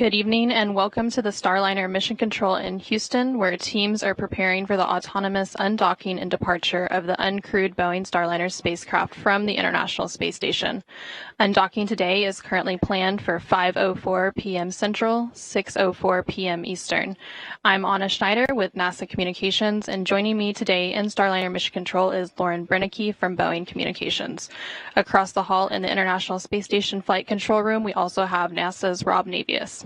Good evening and welcome to the Starliner Mission Control in Houston, where teams are preparing for the autonomous undocking and departure of the uncrewed Boeing Starliner spacecraft from the International Space Station. Undocking today is currently planned for 5:04 p.m. Central, 6:04 p.m. Eastern. I'm Anna Schneider with NASA Communications, and joining me today in Starliner Mission Control is Lauren Brennicke from Boeing Communications. Across the hall in the International Space Station Flight Control Room, we also have NASA's Rob Navius.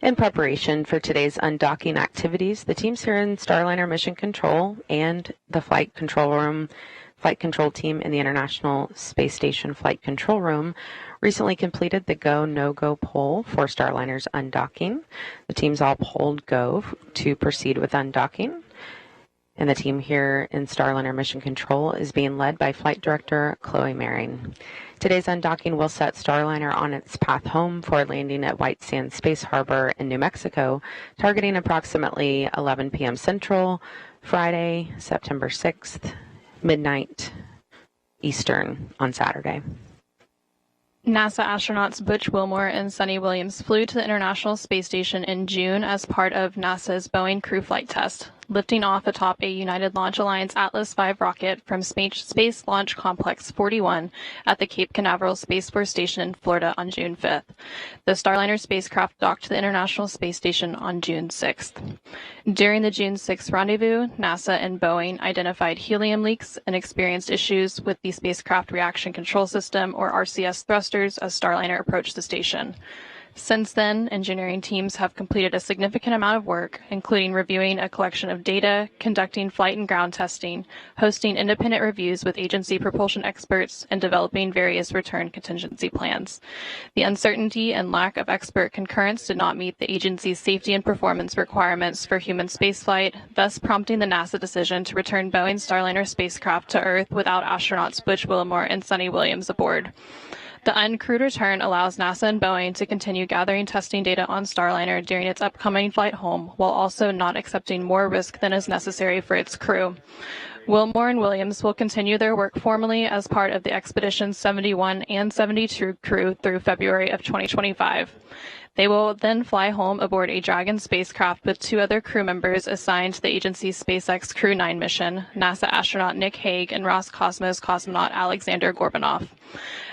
In preparation for today's undocking activities, the teams here in Starliner Mission Control and the Flight Control Room, Flight Control Team in the International Space Station Flight Control Room recently completed the go, no-go poll for Starliner's undocking. The teams all polled go to proceed with undocking. And the team here in Starliner Mission Control is being led by Flight Director Chloe Maring. Today's undocking will set Starliner on its path home for landing at White Sands Space Harbor in New Mexico, targeting approximately 11 p.m. Central, Friday, September 6th, midnight Eastern on Saturday. NASA astronauts Butch Wilmore and Sunny Williams flew to the International Space Station in June as part of NASA's Boeing crew flight test, lifting off atop a United Launch Alliance Atlas V rocket from Space Launch Complex 41 at the Cape Canaveral Space Force Station in Florida on June 5th. The Starliner spacecraft docked to the International Space Station on June 6th. During the June 6th rendezvous, NASA and Boeing identified helium leaks and experienced issues with the Spacecraft Reaction Control System, or RCS, thrusters as Starliner approached the station. Since then, engineering teams have completed a significant amount of work, including reviewing a collection of data, conducting flight and ground testing, hosting independent reviews with agency propulsion experts, and developing various return contingency plans. The uncertainty and lack of expert concurrence did not meet the agency's safety and performance requirements for human spaceflight, thus prompting the NASA decision to return Boeing's Starliner spacecraft to Earth without astronauts Butch Wilmore and Sunny Williams aboard. The uncrewed return allows NASA and Boeing to continue gathering testing data on Starliner during its upcoming flight home, while also not accepting more risk than is necessary for its crew. Wilmore and Williams will continue their work formally as part of the Expedition 71 and 72 crew through February of 2025. They will then fly home aboard a Dragon spacecraft with two other crew members assigned to the agency's SpaceX Crew 9 mission, NASA astronaut Nick Hague and Roscosmos cosmonaut Alexander Gorbanov.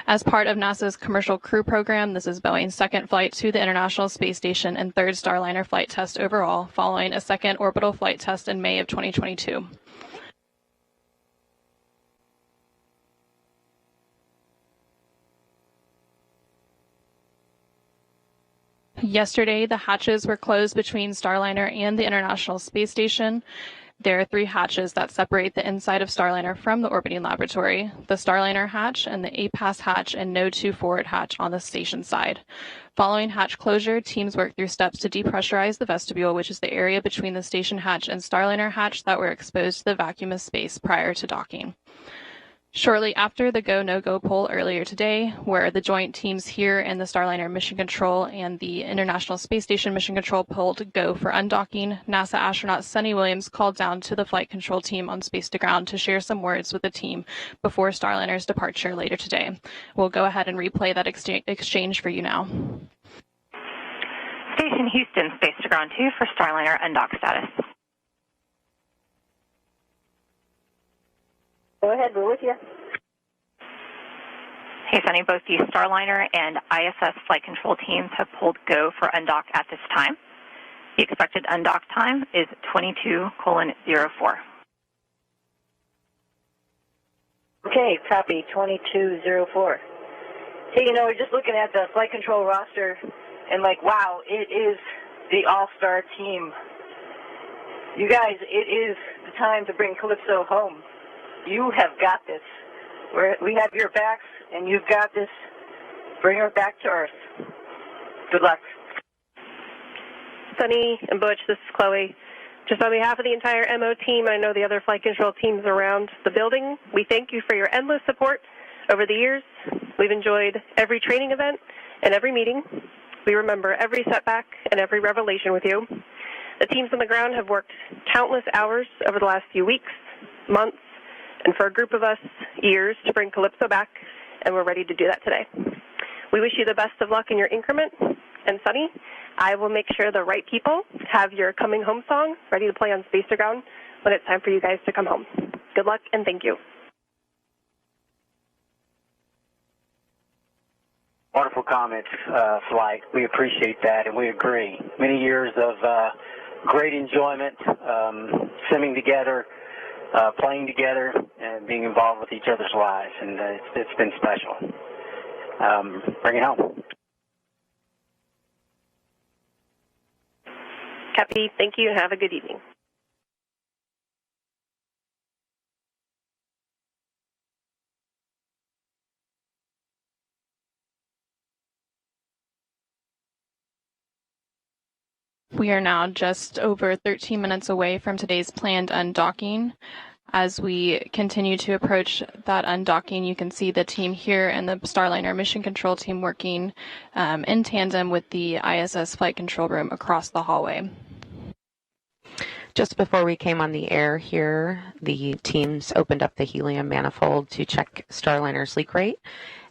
As part of NASA's Commercial Crew Program, this is Boeing's second flight to the International Space Station and third Starliner flight test overall, following a second orbital flight test in May of 2022. Yesterday, the hatches were closed between Starliner and the International Space Station. There are three hatches that separate the inside of Starliner from the orbiting laboratory: the Starliner hatch and the APAS hatch and Node 2 forward hatch on the station side. Following hatch closure, teams worked through steps to depressurize the vestibule, which is the area between the station hatch and Starliner hatch that were exposed to the vacuum of space prior to docking. Shortly after the go, no-go poll earlier today, where the joint teams here in the Starliner Mission Control and the International Space Station Mission Control polled go for undocking, NASA astronaut Sunny Williams called down to the flight control team on Space to Ground to share some words with the team before Starliner's departure later today. We'll go ahead and replay that exchange for you now. Station Houston, Space to Ground 2 for Starliner undock status. Go ahead, we're with you. Hey, Sunny, both the Starliner and ISS flight control teams have pulled go for undock at this time. The expected undock time is 22:04. Okay, copy, 22:04. Hey, we're just looking at the flight control roster and wow, it is the all-star team. You guys, it is the time to bring Calypso home. You have got this. We have your backs, and you've got this. Bring her back to Earth. Good luck. Sunny and Butch, this is Chloe. Just on behalf of the entire MO team, I know the other flight control teams around the building, we thank you for your endless support over the years. We've enjoyed every training event and every meeting. We remember every setback and every revelation with you. The teams on the ground have worked countless hours over the last few weeks, months, and for a group of us, years to bring Calypso back, and we're ready to do that today. We wish you the best of luck in your increment, and sunny. I will make sure the right people have your coming home song ready to play on Space to Ground when it's time for you guys to come home. Good luck and thank you. Wonderful comments, Flight. We appreciate that, and we agree. Many years of great enjoyment, simming together, playing together, and being involved with each other's lives, and it's been special. Bring it home. Cappy, thank you, and have a good evening. We are now just over 13 minutes away from today's planned undocking. As we continue to approach that undocking, you can see the team here and the Starliner mission control team working in tandem with the ISS flight control room across the hallway. Just before we came on the air here, the teams opened up the helium manifold to check Starliner's leak rate.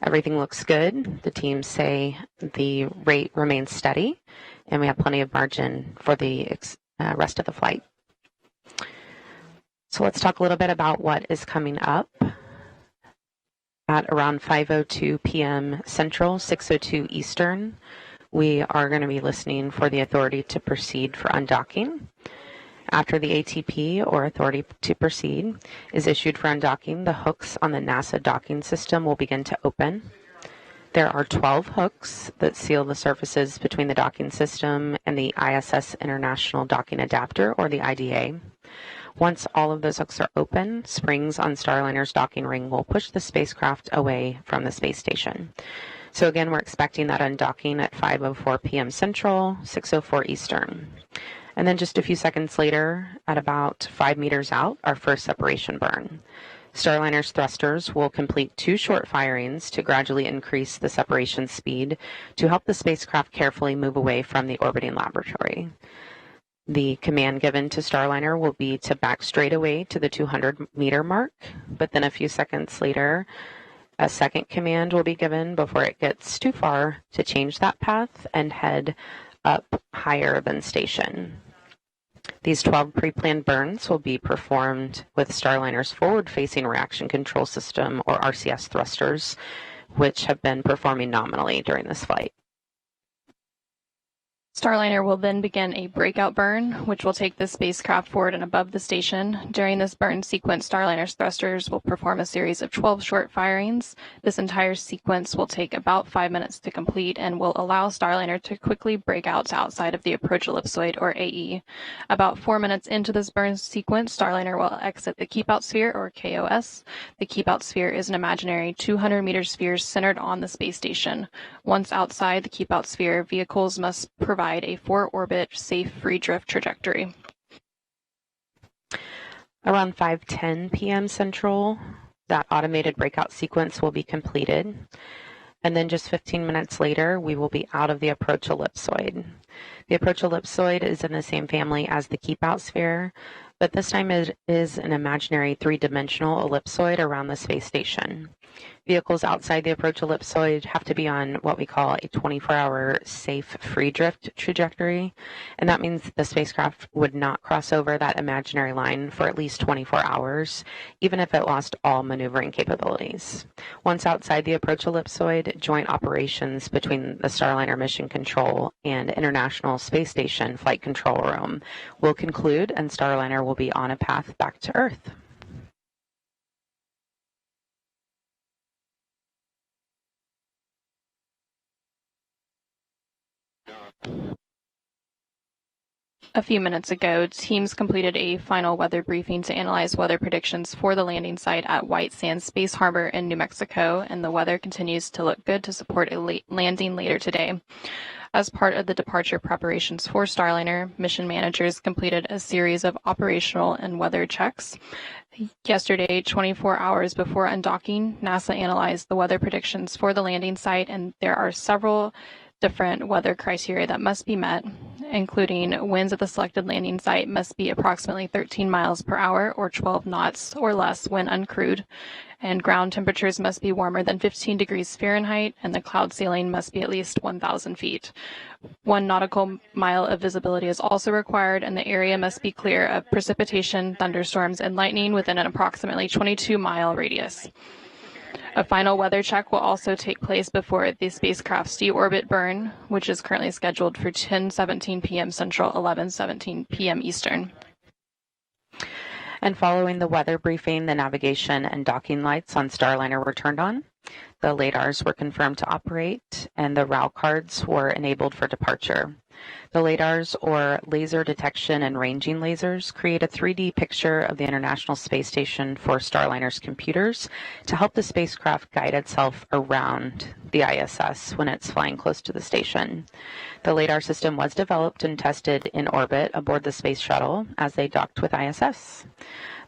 Everything looks good. The teams say the rate remains steady, and we have plenty of margin for the rest of the flight. So let's talk a little bit about what is coming up. At around 5:02 p.m. Central, 6:02 Eastern, we are going to be listening for the authority to proceed for undocking. After the ATP, or authority to proceed, is issued for undocking, the hooks on the NASA docking system will begin to open. There are 12 hooks that seal the surfaces between the docking system and the ISS International Docking Adapter, or the IDA. Once all of those hooks are open, springs on Starliner's docking ring will push the spacecraft away from the space station. So again, we're expecting that undocking at 5:04 p.m. Central, 6:04 Eastern. And then just a few seconds later, at about 5 meters out, our first separation burn. Starliner's thrusters will complete 2 short firings to gradually increase the separation speed to help the spacecraft carefully move away from the orbiting laboratory. The command given to Starliner will be to back straight away to the 200-meter mark, but then a few seconds later, a second command will be given before it gets too far to change that path and head up higher than station. These 12 pre-planned burns will be performed with Starliner's forward-facing reaction control system, or RCS thrusters, which have been performing nominally during this flight. Starliner will then begin a breakout burn, which will take the spacecraft forward and above the station. During this burn sequence, Starliner's thrusters will perform a series of 12 short firings. This entire sequence will take about 5 minutes to complete and will allow Starliner to quickly break out to outside of the approach ellipsoid, or AE. About 4 minutes into this burn sequence, Starliner will exit the keep-out sphere, or KOS. The keep-out sphere is an imaginary 200-meter sphere centered on the space station. Once outside the keep-out sphere, vehicles must provide a 4-orbit safe free drift trajectory. Around 5:10 p.m. Central, that automated breakout sequence will be completed. And then just 15 minutes later, we will be out of the approach ellipsoid. The approach ellipsoid is in the same family as the keep-out sphere, but this time it is an imaginary 3-dimensional ellipsoid around the space station. Vehicles outside the approach ellipsoid have to be on what we call a 24-hour safe free drift trajectory, and that means the spacecraft would not cross over that imaginary line for at least 24 hours, even if it lost all maneuvering capabilities. Once outside the approach ellipsoid, joint operations between the Starliner Mission Control and International Space Station Flight Control Room will conclude, and Starliner will be on a path back to Earth. A few minutes ago, teams completed a final weather briefing to analyze weather predictions for the landing site at White Sands Space Harbor in New Mexico, and the weather continues to look good to support a landing later today. As part of the departure preparations for Starliner, mission managers completed a series of operational and weather checks. Yesterday, 24 hours before undocking, NASA analyzed the weather predictions for the landing site, and there are several different weather criteria that must be met, including winds at the selected landing site must be approximately 13 miles per hour or 12 knots or less when uncrewed, and ground temperatures must be warmer than 15 degrees Fahrenheit, and the cloud ceiling must be at least 1,000 feet. 1 nautical mile of visibility is also required, and the area must be clear of precipitation, thunderstorms, and lightning within an approximately 22-mile radius. A final weather check will also take place before the spacecraft's deorbit burn, which is currently scheduled for 10:17 p.m. Central, 11:17 p.m. Eastern. And following the weather briefing, the navigation and docking lights on Starliner were turned on. The LADARs were confirmed to operate, and the RAL cards were enabled for departure. The LADARs, or laser detection and ranging lasers, create a 3D picture of the International Space Station for Starliner's computers to help the spacecraft guide itself around the ISS when it's flying close to the station. The LADAR system was developed and tested in orbit aboard the Space Shuttle as they docked with ISS.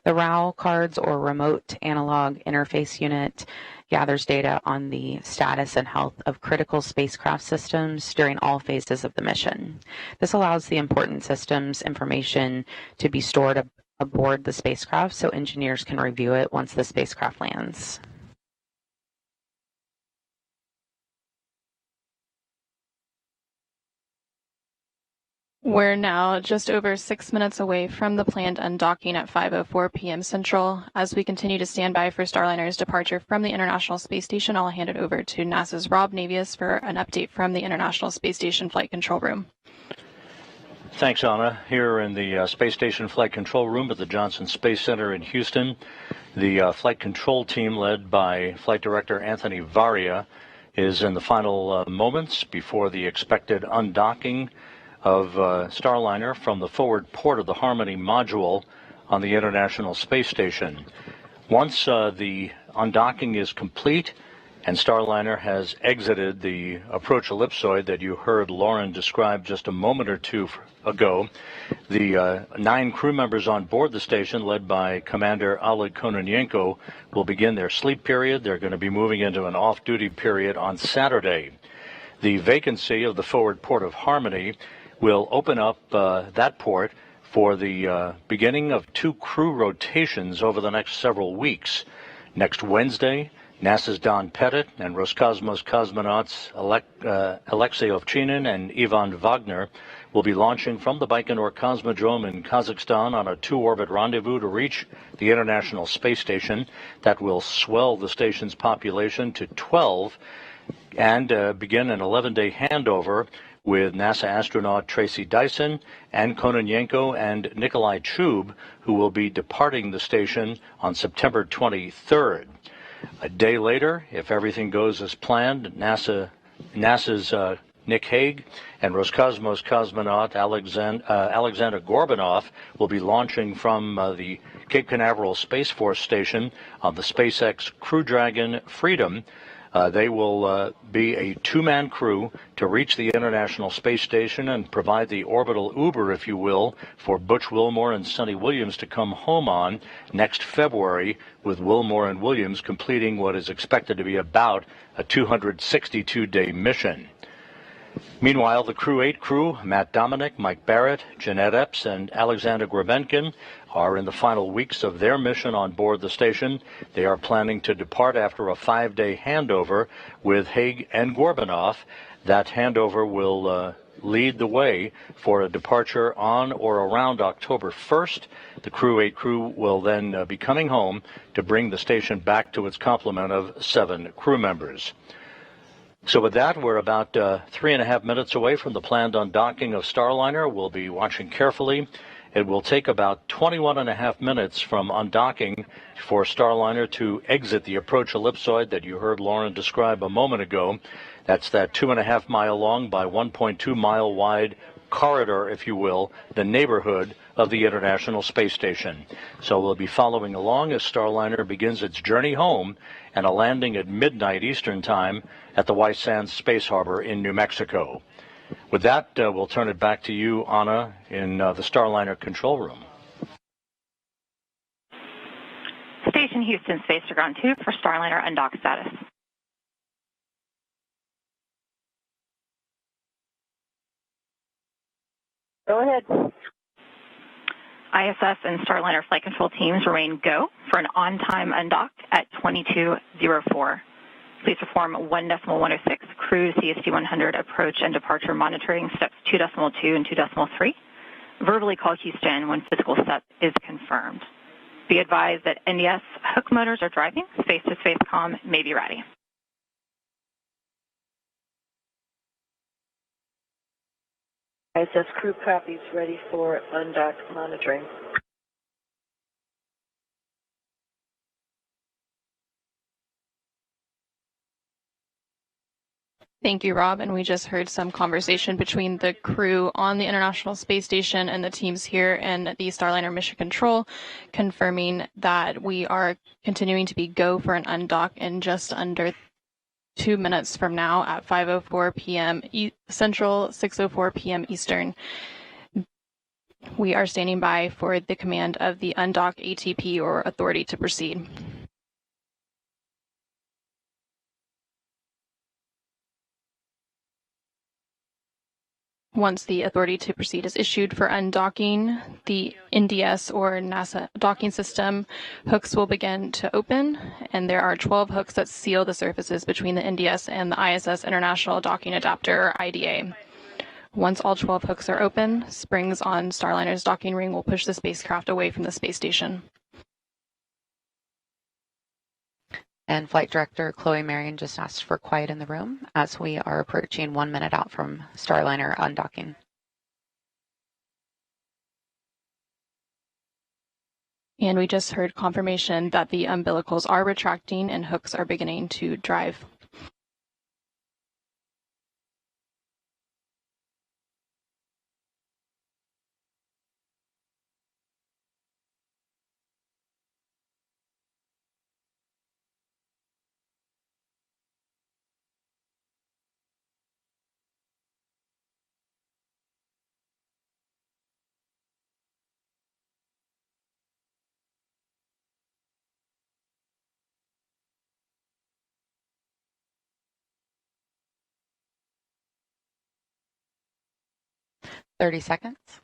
The RAL cards, or Remote Analog Interface Unit, gathers data on the status and health of critical spacecraft systems during all phases of the mission. This allows the important systems information to be stored aboard the spacecraft so engineers can review it once the spacecraft lands. We're now just over 6 minutes away from the planned undocking at 5:04 p.m. Central. As we continue to stand by for Starliner's departure from the International Space Station, I'll hand it over to NASA's Rob Navius for an update from the International Space Station Flight Control Room. Thanks, Anna. Here in the Space Station Flight Control Room at the Johnson Space Center in Houston, the flight control team led by Flight Director Anthony Varia is in the final moments before the expected undocking of Starliner from the forward port of the Harmony module on the International Space Station. Once the undocking is complete and Starliner has exited the approach ellipsoid that you heard Lauren describe just a moment or two ago, the 9 crew members on board the station, led by Commander Oleg Kononenko, will begin their sleep period. They're going to be moving into an off-duty period on Saturday. The vacancy of the forward port of Harmony will open up that port for the beginning of 2 crew rotations over the next several weeks. Next Wednesday, NASA's Don Pettit and Roscosmos cosmonauts Alexei Ovchinin and Ivan Wagner will be launching from the Baikonur Cosmodrome in Kazakhstan on a 2-orbit rendezvous to reach the International Space Station. That will swell the station's population to 12 and begin an 11-day handover with NASA astronaut Tracy Dyson and Kononenko and Nikolai Chub, who will be departing the station on September 23rd. A day later, if everything goes as planned, NASA's Nick Hague and Roscosmos cosmonaut Alexander Gorbanov will be launching from the Cape Canaveral Space Force Station on the SpaceX Crew Dragon Freedom. They will be a 2-man crew to reach the International Space Station and provide the orbital Uber, if you will, for Butch Wilmore and Sonny Williams to come home on next February, with Wilmore and Williams completing what is expected to be about a 262-day mission. Meanwhile, the Crew 8 crew, Matt Dominic, Mike Barrett, Jeanette Epps, and Alexander Grebenkin, are in the final weeks of their mission on board the station. They are planning to depart after a 5-day handover with Hague and Gorbanov. That handover will lead the way for a departure on or around October 1st. The Crew 8 crew will then be coming home to bring the station back to its complement of 7 crew members. So with that, we're about 3.5 minutes away from the planned undocking of Starliner. We'll be watching carefully. It will take about 21.5 minutes from undocking for Starliner to exit the approach ellipsoid that you heard Lauren describe a moment ago. That's that 2.5 mile long by 1.2 mile wide corridor, if you will, the neighborhood of the International Space Station. So we'll be following along as Starliner begins its journey home and a landing at midnight Eastern Time at the White Sands Space Harbor in New Mexico. With that, we'll turn it back to you, Anna, in the Starliner control room. Station Houston, Space to Ground 2 for Starliner undock status. Go ahead. ISS and Starliner flight control teams remain go for an on-time undock at 22:04. Please perform 1.106 cruise CST 100 approach and departure monitoring steps 2.2 and 2.3. Verbally call Houston when physical step is confirmed. Be advised that NDS hook motors are driving. Space-to-space comm may be ready. ISS crew copies ready for undock monitoring. Thank you, Rob. And we just heard some conversation between the crew on the International Space Station and the teams here in the Starliner Mission Control, confirming that we are continuing to be go for an undock in just under 2 minutes from now at 5:04 p.m. Central, 6:04 p.m. Eastern. We are standing by for the command of the undock ATP or authority to proceed. Once the authority to proceed is issued for undocking, the NDS or NASA docking system hooks will begin to open, and there are 12 hooks that seal the surfaces between the NDS and the ISS International Docking Adapter, or IDA. Once all 12 hooks are open, springs on Starliner's docking ring will push the spacecraft away from the space station. And Flight Director Chloe Marion just asked for quiet in the room as we are approaching 1 minute out from Starliner undocking. And we just heard confirmation that the umbilicals are retracting and hooks are beginning to drive. "30 seconds.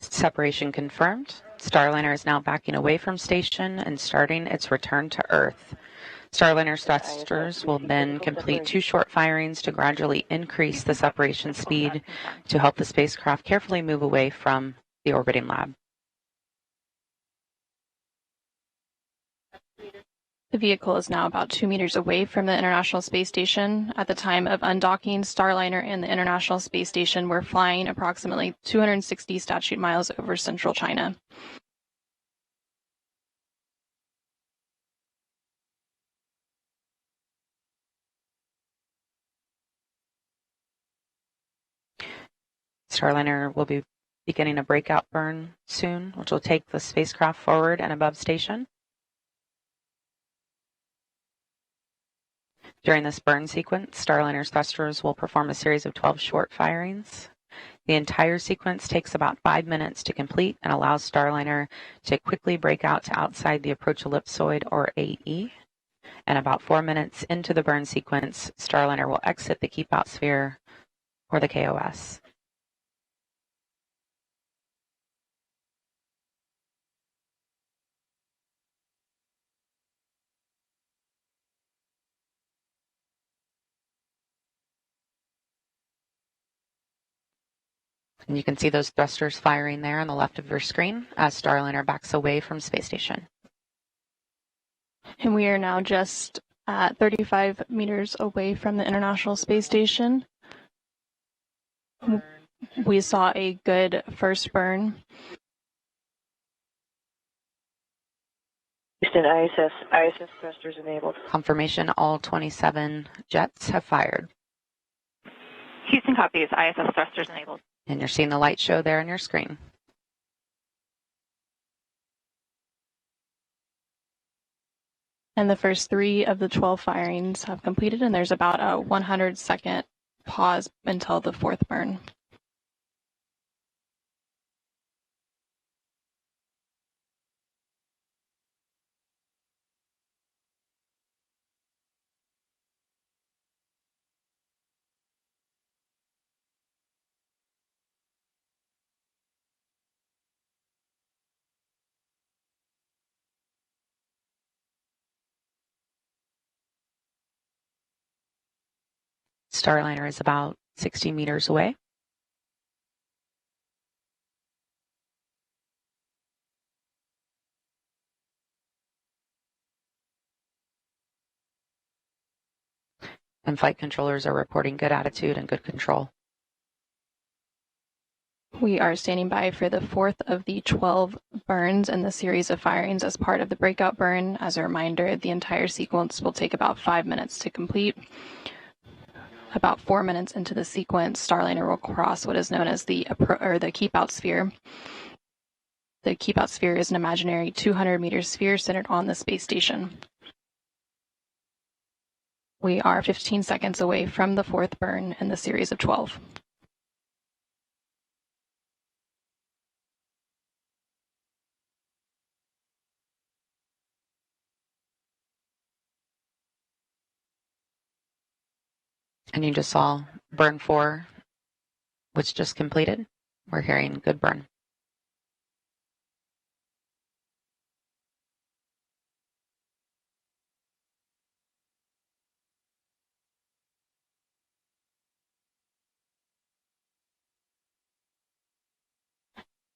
Separation confirmed. Starliner is now backing away from station and starting its return to Earth. Starliner thrusters will then complete 2 short firings to gradually increase the separation speed to help the spacecraft carefully move away from the orbiting lab. The vehicle is now about 2 meters away from the International Space Station. At the time of undocking, Starliner and the International Space Station were flying approximately 260 statute miles over central China. Starliner will be beginning a breakout burn soon, which will take the spacecraft forward and above station. During this burn sequence, Starliner's thrusters will perform a series of 12 short firings. The entire sequence takes about 5 minutes to complete and allows Starliner to quickly break out to outside the approach ellipsoid, or AE. And about 4 minutes into the burn sequence, Starliner will exit the keep out sphere, or the KOS. And you can see those thrusters firing there on the left of your screen as Starliner backs away from space station. And we are now just at 35 meters away from the International Space Station. We saw a good first burn. Houston, ISS thrusters enabled. Confirmation, all 27 jets have fired. Houston copies. ISS thrusters enabled. And you're seeing the light show there on your screen. And the first 3 of the 12 firings have completed, and there's about a 100-second pause until the 4th burn. Starliner is about 60 meters away. And flight controllers are reporting good attitude and good control. We are standing by for the 4th of the 12 burns in the series of firings as part of the breakout burn. As a reminder, the entire sequence will take about 5 minutes to complete. About 4 minutes into the sequence, Starliner will cross what is known as the keep-out sphere. The keep-out sphere is an imaginary 200-meter sphere centered on the space station. We are 15 seconds away from the 4th burn in the series of 12. And you just saw burn 4, which just completed. We're hearing good burn.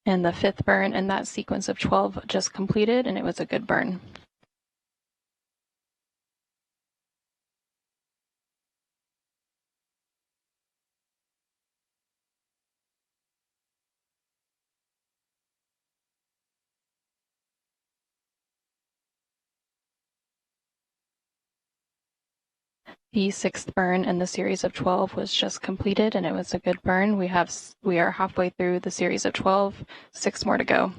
And the 5th burn in that sequence of 12 just completed, and it was a good burn. The 6th burn in the series of 12 was just completed, and it was a good burn. We are halfway through the series of 12, 6 more to go.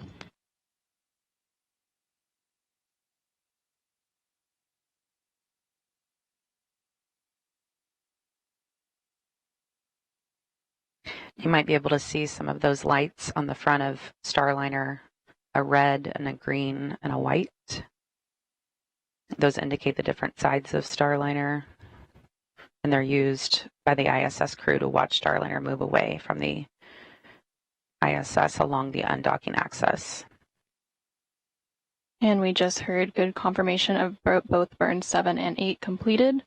You might be able to see some of those lights on the front of Starliner, a red and a green and a white. Those indicate the different sides of Starliner, and they're used by the ISS crew to watch Starliner move away from the ISS along the undocking axis. And we just heard good confirmation of both burns 7 and 8 completed.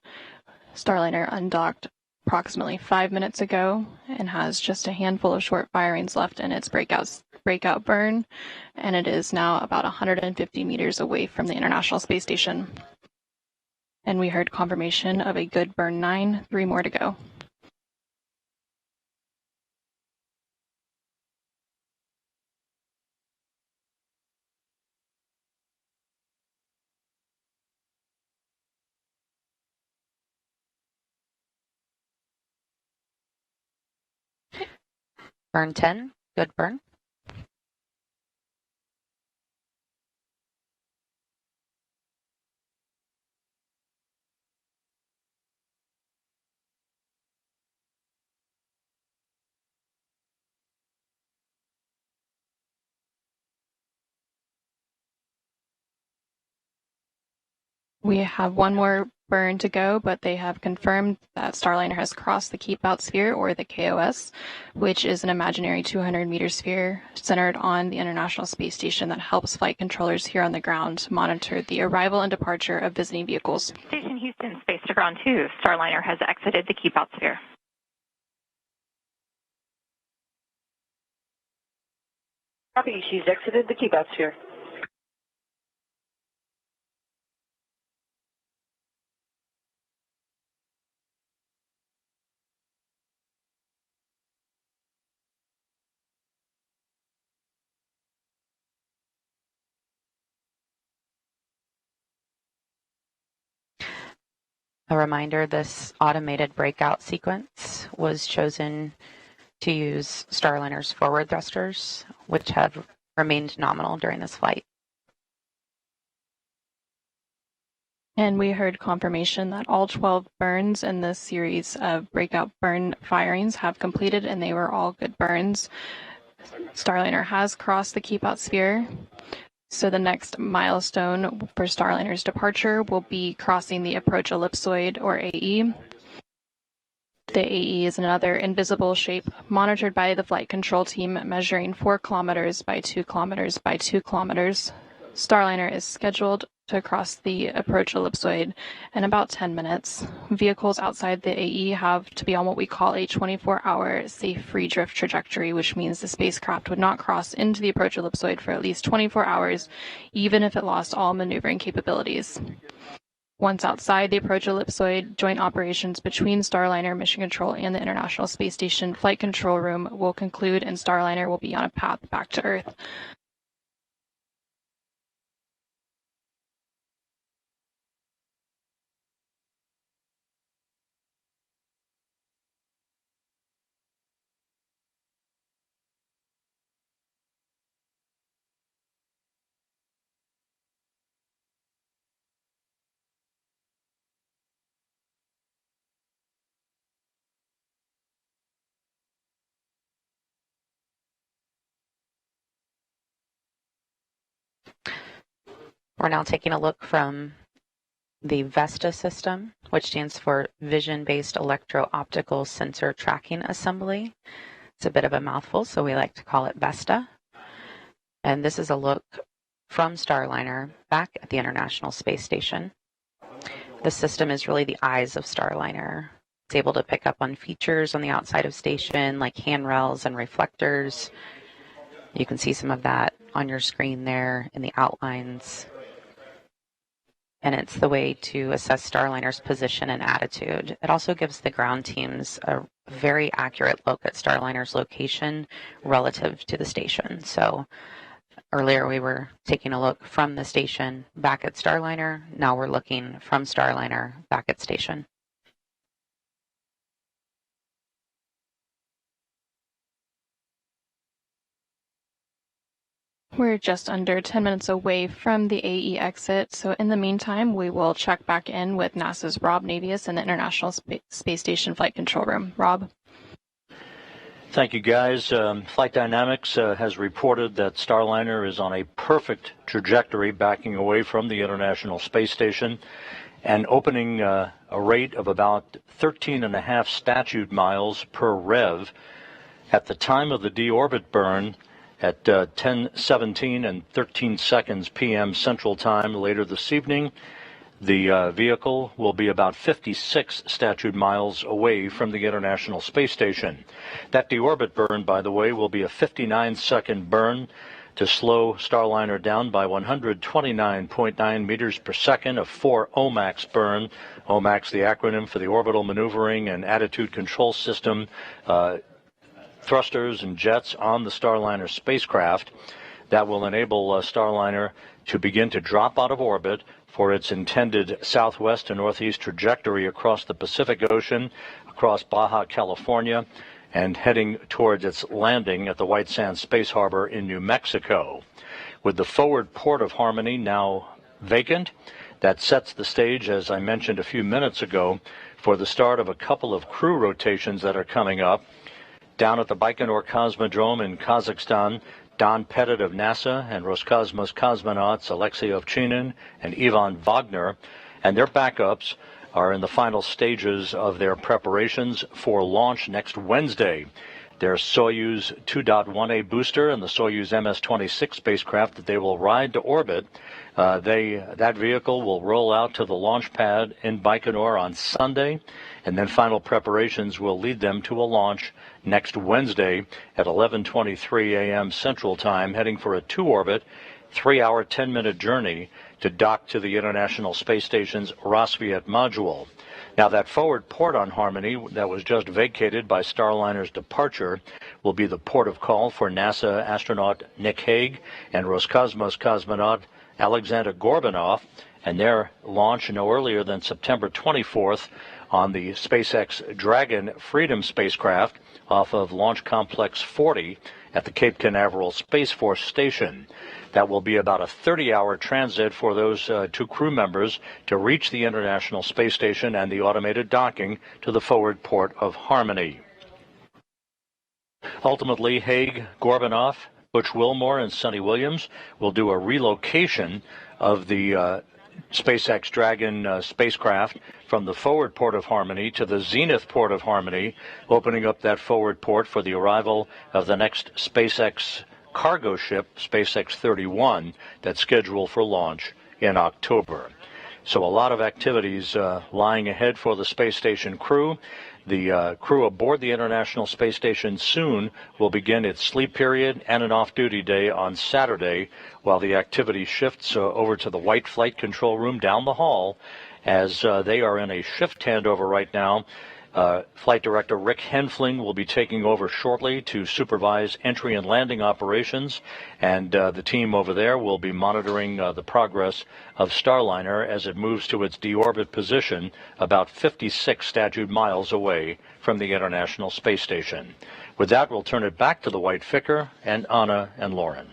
Starliner undocked approximately 5 minutes ago and has just a handful of short firings left in its breakout burn, and it is now about 150 meters away from the International Space Station. And we heard confirmation of a good burn 9, 3 more to go. Burn 10, good burn. We have one more burn to go, but they have confirmed that Starliner has crossed the keep-out sphere, or the KOS, which is an imaginary 200-meter sphere centered on the International Space Station that helps flight controllers here on the ground monitor the arrival and departure of visiting vehicles. Station Houston, space to ground 2. Starliner has exited the keep-out sphere. Copy, she's exited the keep-out sphere. A reminder, this automated breakout sequence was chosen to use Starliner's forward thrusters, which have remained nominal during this flight. And we heard confirmation that all 12 burns in this series of breakout burn firings have completed, and they were all good burns. Starliner has crossed the keep out sphere. So the next milestone for Starliner's departure will be crossing the approach ellipsoid, or AE. The AE is another invisible shape monitored by the flight control team, measuring 4 kilometers by 2 kilometers by 2 kilometers. Starliner is scheduled to cross the approach ellipsoid in about 10 minutes. Vehicles outside the AE have to be on what we call a 24-hour safe free drift trajectory, which means the spacecraft would not cross into the approach ellipsoid for at least 24 hours, even if it lost all maneuvering capabilities. Once outside the approach ellipsoid, joint operations between Starliner Mission Control and the International Space Station Flight Control Room will conclude, and Starliner will be on a path back to Earth. We're now taking a look from the VESTA system, which stands for Vision-Based Electro-Optical Sensor Tracking Assembly. It's a bit of a mouthful, so we like to call it VESTA. And this is a look from Starliner back at the International Space Station. The system is really the eyes of Starliner. It's able to pick up on features on the outside of station, like handrails and reflectors. You can see some of that on your screen there in the outlines. And it's the way to assess Starliner's position and attitude. It also gives the ground teams a very accurate look at Starliner's location relative to the station. So earlier we were taking a look from the station back at Starliner. Now we're looking from Starliner back at station. We're just under 10 minutes away from the AE exit, so in the meantime, we will check back in with NASA's Rob Navius in the International Space Station Flight Control Room. Rob? Thank you, guys. Flight Dynamics has reported that Starliner is on a perfect trajectory backing away from the International Space Station and opening a rate of about 13.5 statute miles per rev. At the time of the deorbit burn, at 10:17 and 13 seconds p.m. Central Time later this evening, the vehicle will be about 56 statute miles away from the International Space Station. That deorbit burn, by the way, will be a 59-second burn to slow Starliner down by 129.9 meters per second, a 4 OMAX burn. OMAX, the acronym for the Orbital Maneuvering and Attitude Control System, thrusters and jets on the Starliner spacecraft that will enable Starliner to begin to drop out of orbit for its intended southwest to northeast trajectory across the Pacific Ocean, across Baja California, and heading towards its landing at the White Sands Space Harbor in New Mexico. With the forward port of Harmony now vacant, that sets the stage, as I mentioned a few minutes ago, for the start of a couple of crew rotations that are coming up. Down at the Baikonur Cosmodrome in Kazakhstan, Don Pettit of NASA and Roscosmos cosmonauts Alexei Ovchinin and Ivan Wagner and their backups are in the final stages of their preparations for launch next Wednesday. Their Soyuz 2.1A booster and the Soyuz MS-26 spacecraft that they will ride to orbit. That vehicle will roll out to the launch pad in Baikonur on Sunday, and then final preparations will lead them to a launch next Wednesday at 11:23 a.m. Central Time, heading for a two-orbit, 3-hour, 10-minute journey to dock to the International Space Station's Rassvet module. Now, that forward port on Harmony that was just vacated by Starliner's departure will be the port of call for NASA astronaut Nick Hague and Roscosmos cosmonaut Alexander Gorbanov, and their launch no earlier than September 24th on the SpaceX Dragon Freedom spacecraft off of Launch Complex 40 at the Cape Canaveral Space Force Station. That will be about a 30-hour transit for those two crew members to reach the International Space Station and the automated docking to the forward port of Harmony. Ultimately, Haig, Gorbanoff, Butch Wilmore, and Sonny Williams will do a relocation of the SpaceX Dragon spacecraft from the forward port of Harmony to the zenith port of Harmony, opening up that forward port for the arrival of the next SpaceX cargo ship, SpaceX 31, that's scheduled for launch in October. So a lot of activities lying ahead for the space station crew. The crew aboard the International Space Station soon will begin its sleep period and an off-duty day on Saturday, while the activity shifts over to the White Flight Control Room down the hall, as they are in a shift handover right now. Flight Director Rick Henfling will be taking over shortly to supervise entry and landing operations, and the team over there will be monitoring the progress of Starliner as it moves to its deorbit position about 56 statute miles away from the International Space Station. With that, we'll turn it back to the White Ficker and Anna and Lauren.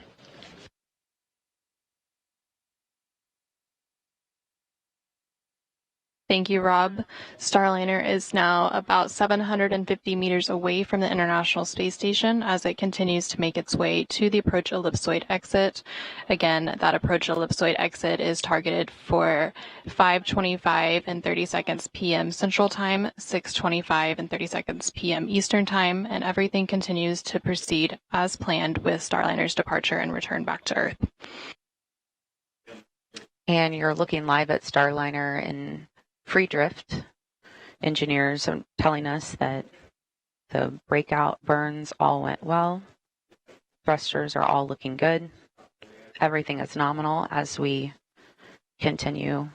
Thank you, Rob. Starliner is now about 750 meters away from the International Space Station as it continues to make its way to the approach ellipsoid exit. Again, that approach ellipsoid exit is targeted for 5:25 and 30 seconds p.m. Central Time, 6:25 and 30 seconds p.m. Eastern Time, and everything continues to proceed as planned with Starliner's departure and return back to Earth. And you're looking live at Starliner in free drift. Engineers are telling us that the breakout burns all went well. Thrusters are all looking good. Everything is nominal as we continue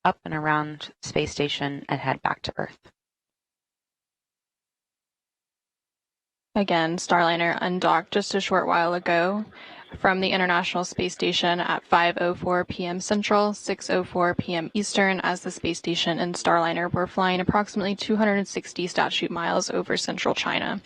up and around space station and head back to Earth. Again, Starliner undocked just a short while ago from the International Space Station at 5:04 p.m. Central, 6:04 p.m. Eastern, as the space station and Starliner were flying approximately 260 statute miles over central China.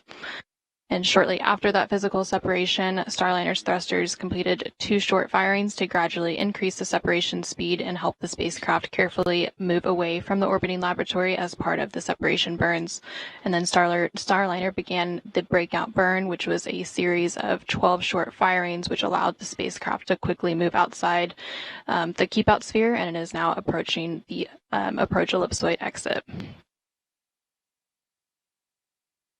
And shortly after that physical separation, Starliner's thrusters completed 2 short firings to gradually increase the separation speed and help the spacecraft carefully move away from the orbiting laboratory as part of the separation burns. And then Starliner began the breakout burn, which was a series of 12 short firings, which allowed the spacecraft to quickly move outside the keep-out sphere, and it is now approaching the approach ellipsoid exit.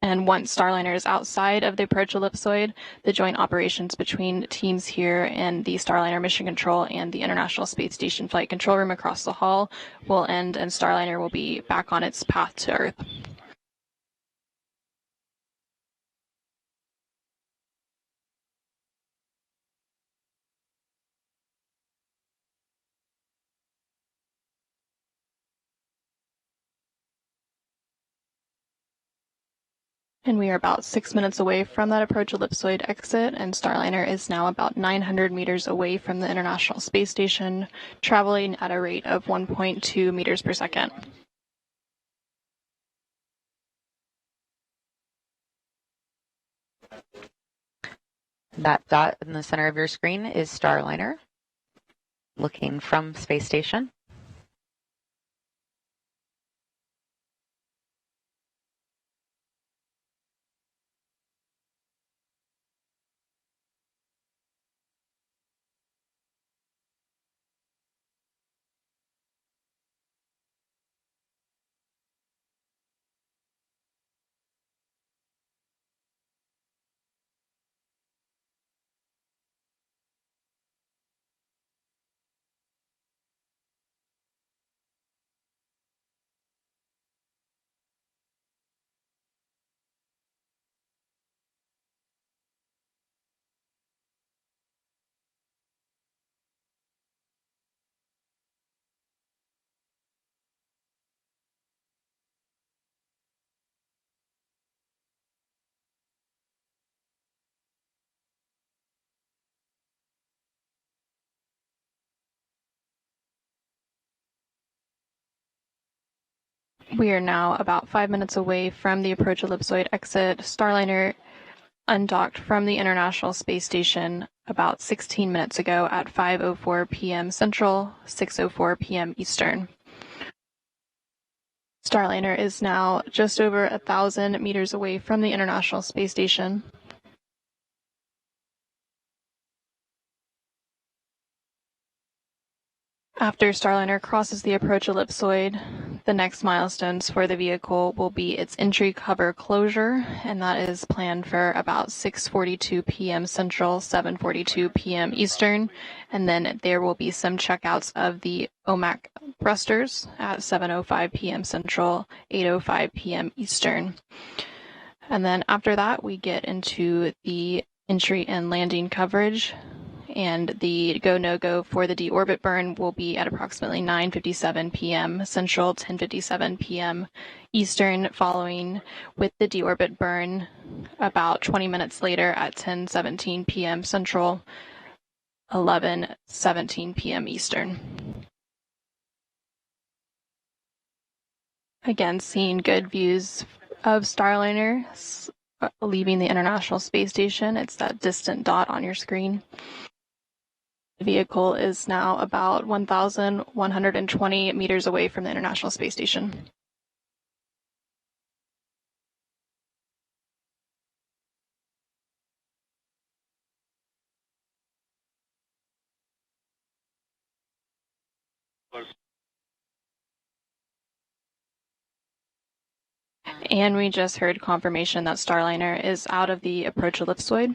And once Starliner is outside of the approach ellipsoid, the joint operations between teams here in the Starliner Mission Control and the International Space Station Flight Control Room across the hall will end, and Starliner will be back on its path to Earth. And we are about 6 minutes away from that approach ellipsoid exit, and Starliner is now about 900 meters away from the International Space Station, traveling at a rate of 1.2 meters per second. That dot in the center of your screen is Starliner, looking from space station. We are now about 5 minutes away from the approach ellipsoid exit. Starliner undocked from the International Space Station about 16 minutes ago at 5:04 p.m. Central, 6:04 p.m. Eastern. Starliner is now just over 1,000 meters away from the International Space Station. After Starliner crosses the approach ellipsoid, the next milestones for the vehicle will be its entry cover closure, and that is planned for about 6:42 p.m. Central, 7:42 p.m. Eastern, and then there will be some checkouts of the OMAC thrusters at 7:05 p.m. Central, 8:05 p.m. Eastern. And then after that, we get into the entry and landing coverage, and the go-no-go for the deorbit burn will be at approximately 9:57 p.m. Central, 10:57 p.m. Eastern, following with the deorbit burn about 20 minutes later at 10:17 p.m. Central, 11:17 p.m. Eastern. Again, seeing good views of Starliner leaving the International Space Station. It's that distant dot on your screen. The vehicle is now about 1,120 meters away from the International Space Station. And we just heard confirmation that Starliner is out of the approach ellipsoid.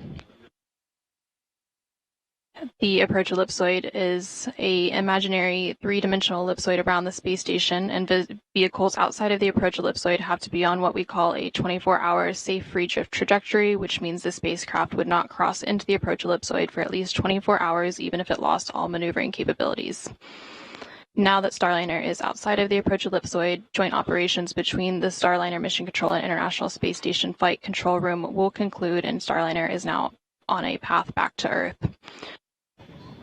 The approach ellipsoid is an imaginary three-dimensional ellipsoid around the space station, and vehicles outside of the approach ellipsoid have to be on what we call a 24-hour safe free drift trajectory, which means the spacecraft would not cross into the approach ellipsoid for at least 24 hours, even if it lost all maneuvering capabilities. Now that Starliner is outside of the approach ellipsoid, joint operations between the Starliner Mission Control and International Space Station Flight Control Room will conclude, and Starliner is now on a path back to Earth.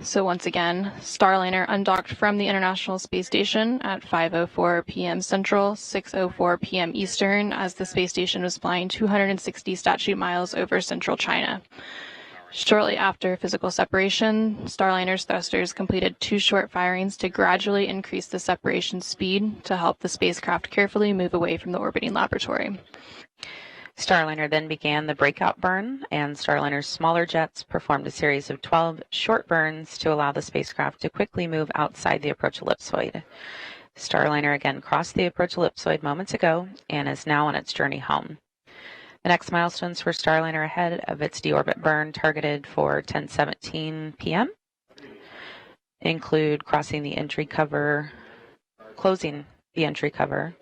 So once again, Starliner undocked from the International Space Station at 5:04 p.m. Central, 6:04 p.m. Eastern, as the space station was flying 260 statute miles over central China. Shortly after physical separation, Starliner's thrusters completed 2 short firings to gradually increase the separation speed to help the spacecraft carefully move away from the orbiting laboratory. Starliner then began the breakout burn, and Starliner's smaller jets performed a series of 12 short burns to allow the spacecraft to quickly move outside the approach ellipsoid. Starliner again crossed the approach ellipsoid moments ago and is now on its journey home. The next milestones for Starliner ahead of its deorbit burn, targeted for 10:17 p.m., include crossing the entry cover, closing the entry cover,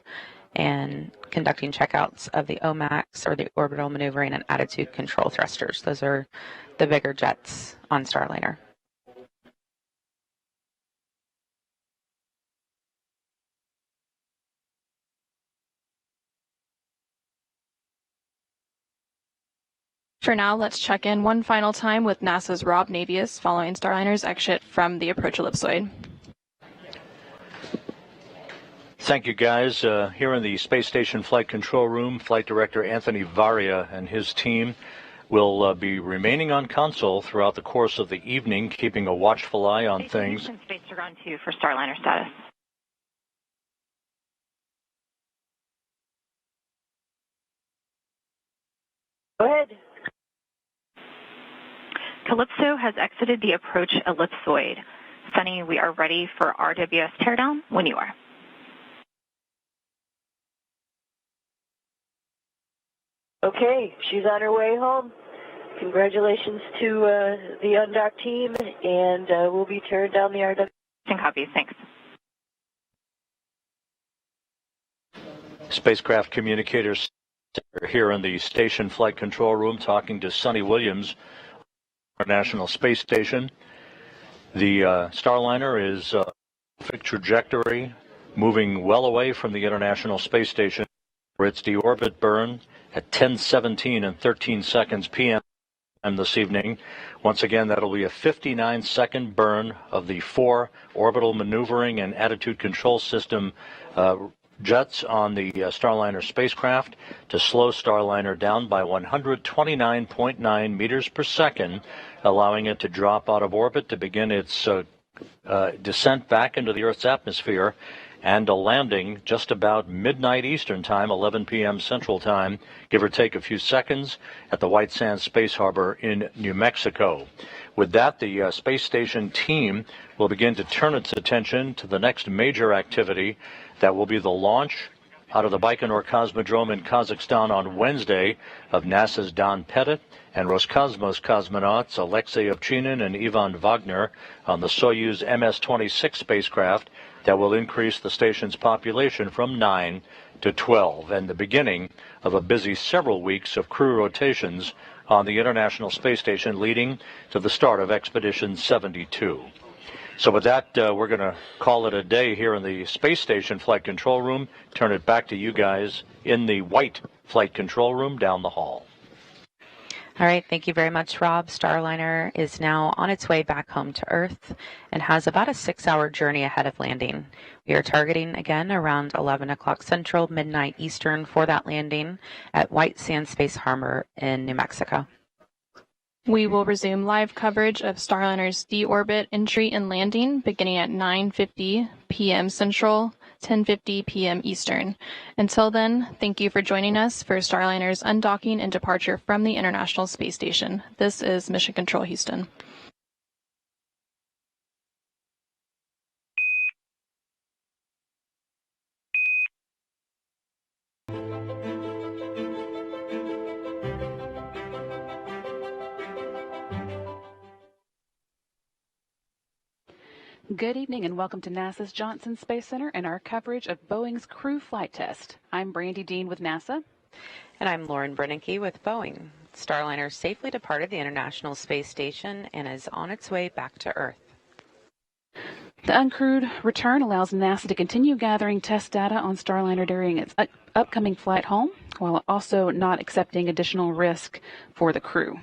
and conducting checkouts of the OMACs, or the orbital maneuvering and attitude control thrusters. Those are the bigger jets on Starliner. For now, let's check in one final time with NASA's Rob Navius following Starliner's exit from the approach ellipsoid. Thank you, guys. Here in the Space Station Flight Control Room, Flight Director Anthony Varia and his team will be remaining on console throughout the course of the evening, keeping a watchful eye on things. Space to ground 2 for Starliner status. Go ahead. Calypso has exited the approach ellipsoid. Sunny, we are ready for RWS teardown when you are. Okay, she's on her way home. Congratulations to the UNDOCK team, and we'll be tearing down the RWS. Copies, thanks. Spacecraft communicators are here in the station flight control room talking to Sonny Williams, International Space Station. The Starliner is perfect trajectory, moving well away from the International Space Station for its deorbit burn at 10:17 and 13 seconds p.m. this evening. Once again, that'll be a 59-second burn of the 4 orbital maneuvering and attitude control system jets on the Starliner spacecraft to slow Starliner down by 129.9 meters per second, allowing it to drop out of orbit to begin its descent back into the Earth's atmosphere, and a landing just about midnight Eastern Time, 11 p.m. Central Time, give or take a few seconds, at the White Sands Space Harbor in New Mexico. With that, the space station team will begin to turn its attention to the next major activity. That will be the launch out of the Baikonur Cosmodrome in Kazakhstan on Wednesday of NASA's Don Pettit and Roscosmos cosmonauts Alexei Ovchinin and Ivan Wagner on the Soyuz MS-26 spacecraft that will increase the station's population from 9 to 12, and the beginning of a busy several weeks of crew rotations on the International Space Station, leading to the start of Expedition 72. So with that, we're going to call it a day here in the Space Station Flight Control Room. Turn it back to you guys in the white Flight Control Room down the hall. All right, thank you very much, Rob. Starliner is now on its way back home to Earth and has about a 6-hour journey ahead of landing. We are targeting, again, around 11 o'clock Central, midnight Eastern for that landing at White Sands Space Harbor in New Mexico. We will resume live coverage of Starliner's deorbit entry and landing beginning at 9:50 p.m. Central, 10:50 p.m. Eastern. Until then, thank you for joining us for Starliner's undocking and departure from the International Space Station. This is Mission Control Houston. Good evening and welcome to NASA's Johnson Space Center and our coverage of Boeing's crew flight test. I'm Brandy Dean with NASA. And I'm Lauren Brennecke with Boeing. Starliner safely departed the International Space Station and is on its way back to Earth. The uncrewed return allows NASA to continue gathering test data on Starliner during its upcoming flight home, while also not accepting additional risk for the crew.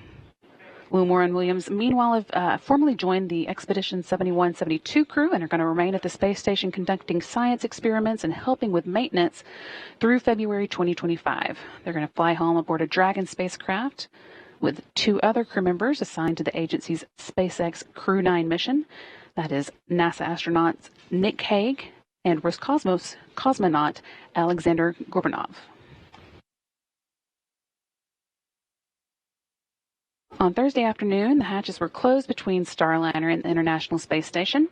Wilmore and Williams, meanwhile, have formally joined the Expedition 71-72 crew and are going to remain at the space station conducting science experiments and helping with maintenance through February 2025. They're going to fly home aboard a Dragon spacecraft with 2 other crew members assigned to the agency's SpaceX Crew 9 mission. That is NASA astronauts Nick Hague and Roscosmos cosmonaut Alexander Gorbanov. On Thursday afternoon, the hatches were closed between Starliner and the International Space Station.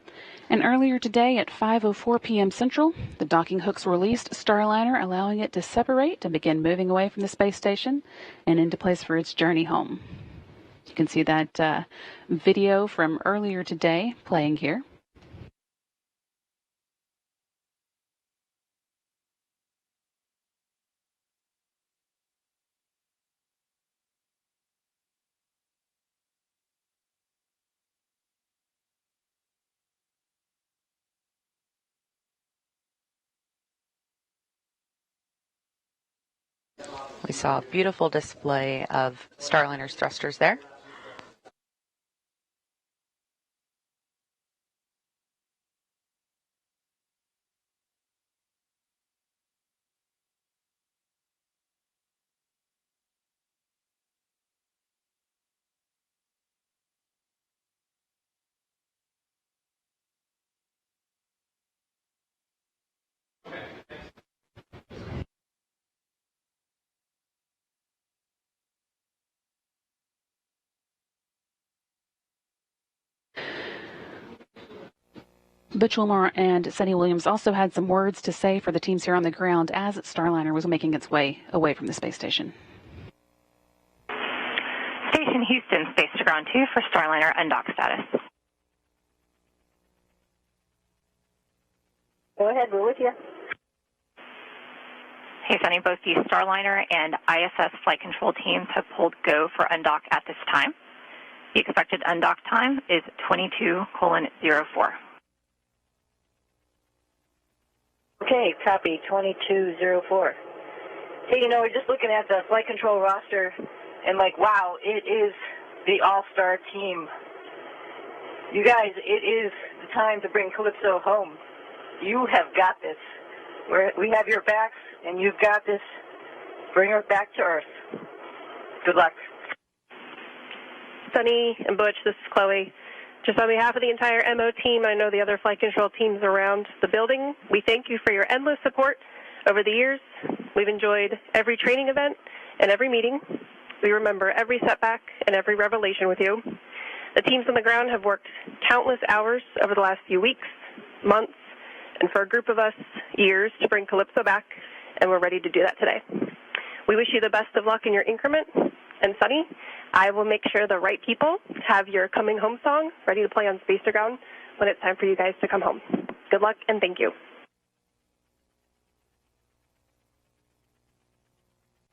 And earlier today at 5:04 p.m. Central, the docking hooks released Starliner, allowing it to separate and begin moving away from the space station and into place for its journey home. You can see that video from earlier today playing here. We saw a beautiful display of Starliner's thrusters there. Butch Wilmore and Sunny Williams also had some words to say for the teams here on the ground as Starliner was making its way away from the space station. Station Houston, space to ground 2 for Starliner undock status. Go ahead, we're with you. Hey, Sunny, both the Starliner and ISS flight control teams have pulled go for undock at this time. The expected undock time is 22:04. Okay, copy, 22:04. Hey, we're just looking at the flight control roster and wow, it is the all-star team. You guys, it is the time to bring Calypso home. You have got this. We have your backs, and you've got this. Bring her back to Earth. Good luck. Sunny and Butch, this is Chloe. Just on behalf of the entire MO team, I know the other flight control teams around the building, we thank you for your endless support over the years. We've enjoyed every training event and every meeting. We remember every setback and every revelation with you. The teams on the ground have worked countless hours over the last few weeks, months, and for a group of us, years to bring Calypso back, and we're ready to do that today. We wish you the best of luck in your increment, and Sunny, I will make sure the right people have your coming home song ready to play on Space to Ground when it's time for you guys to come home. Good luck, and thank you.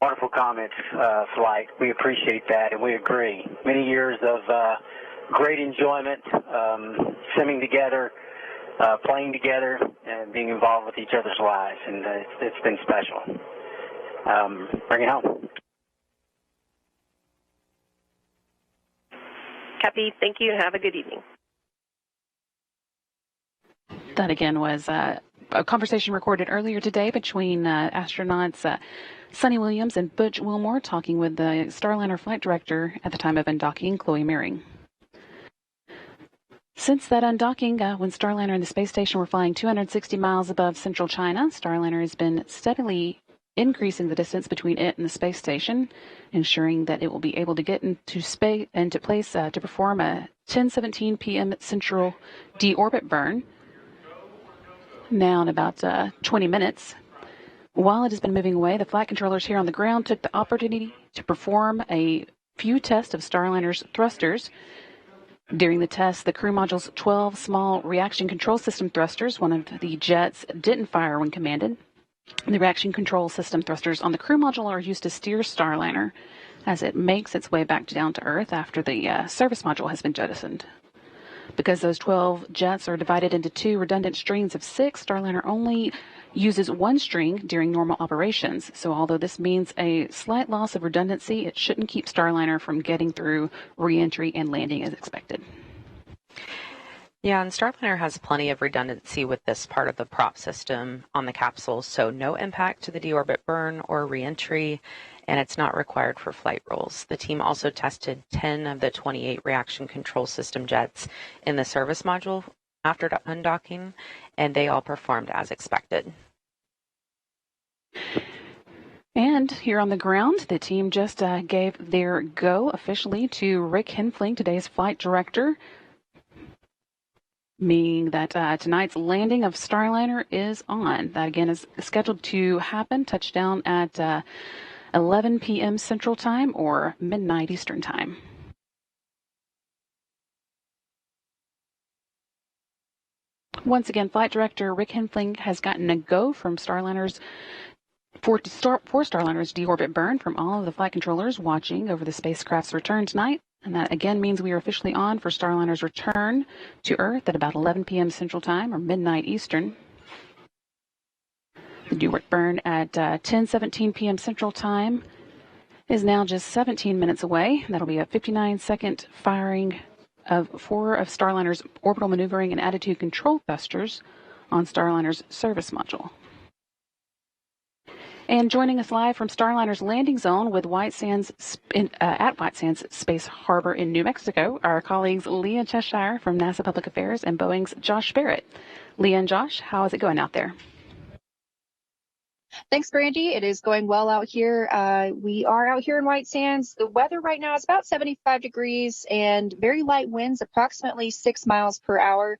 Wonderful comments, Flight. We appreciate that, and we agree. Many years of great enjoyment, simming together, playing together, and being involved with each other's lives, and it's been special. Bring it home. Cappy, thank you, and have a good evening. That again was a conversation recorded earlier today between astronauts Sunny Williams and Butch Wilmore talking with the Starliner flight director at the time of undocking, Chloe Mehring. Since that undocking, when Starliner and the space station were flying 260 miles above central China, Starliner has been steadily increasing the distance between it and the space station, ensuring that it will be able to get into space into place to perform a 10:17 p.m. Central deorbit burn. Now in about 20 minutes. While it has been moving away, the flight controllers here on the ground took the opportunity to perform a few tests of Starliner's thrusters. During the test, the crew module's 12 small reaction control system thrusters, one of the jets, didn't fire when commanded. The reaction control system thrusters on the crew module are used to steer Starliner as it makes its way back down to Earth after the service module has been jettisoned. Because those 12 jets are divided into two redundant strings of 6, Starliner only uses one string during normal operations. So although this means a slight loss of redundancy, it shouldn't keep Starliner from getting through re-entry and landing as expected. Yeah, and Starliner has plenty of redundancy with this part of the prop system on the capsule, so no impact to the deorbit burn or re-entry, and it's not required for flight rules. The team also tested 10 of the 28 reaction control system jets in the service module after undocking, and they all performed as expected. And here on the ground, the team just gave their go officially to Rick Henfling, today's flight director, meaning that tonight's landing of Starliner is on. That, again, is scheduled to happen, touchdown at 11 p.m. Central Time or midnight Eastern Time. Once again, Flight Director Rick Henfling has gotten a go from Starliner's for Starliner's deorbit burn from all of the flight controllers watching over the spacecraft's return tonight. And that again means we are officially on for Starliner's return to Earth at about 11 p.m. Central Time or midnight Eastern. The deorbit burn at 10:17 p.m. Central Time is now just 17 minutes away. That'll be a 59-second firing of 4 of Starliner's orbital maneuvering and attitude control thrusters on Starliner's service module. And joining us live from Starliner's landing zone with White Sands at White Sands Space Harbor in New Mexico, our colleagues Leah Cheshire from NASA Public Affairs and Boeing's Josh Barrett. Leah and Josh, how is it going out there? Thanks, Brandy. It is going well out here. We are out here in White Sands. The weather right now is about 75 degrees and very light winds, approximately 6 miles per hour.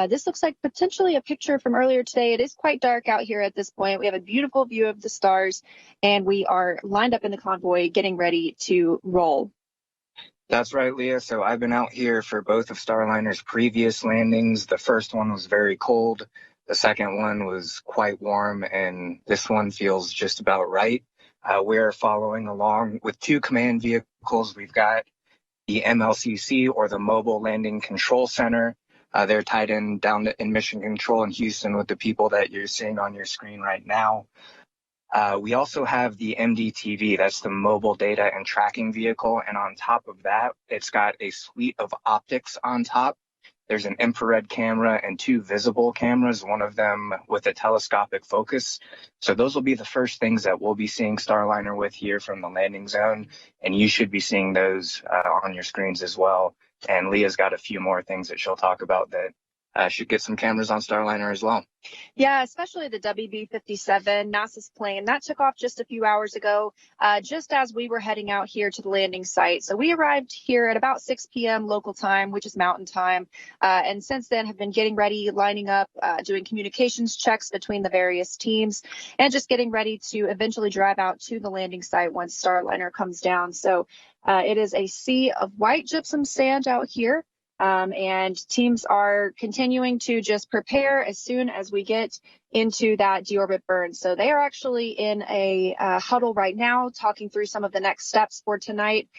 This looks like potentially a picture from earlier today. It is quite dark out here at this point. We have a beautiful view of the stars, and we are lined up in the convoy getting ready to roll. That's right, Leah. So I've been out here for both of Starliner's previous landings. The first one was very cold. The second one was quite warm, and this one feels just about right. We're following along with 2 command vehicles. We've got the MLCC, or the Mobile Landing Control Center. They're tied in down in Mission Control in Houston with the people that you're seeing on your screen right now. We also have the MDTV, that's the Mobile Data and Tracking Vehicle, and on top of that, it's got a suite of optics on top. There's an infrared camera and 2 visible cameras, one of them with a telescopic focus. So those will be the first things that we'll be seeing Starliner with here from the landing zone, and you should be seeing those on your screens as well. And Leah's got a few more things that she'll talk about that should get some cameras on Starliner as well. Yeah, especially the WB-57, NASA's plane. That took off just a few hours ago, just as we were heading out here to the landing site. So we arrived here at about 6 p.m. local time, which is mountain time. And since then have been getting ready, lining up, doing communications checks between the various teams, and just getting ready to eventually drive out to the landing site once Starliner comes down. So it is a sea of white gypsum sand out here. And teams are continuing to just prepare as soon as we get into that deorbit burn. So they are actually in a huddle right now, talking through some of the next steps for tonight,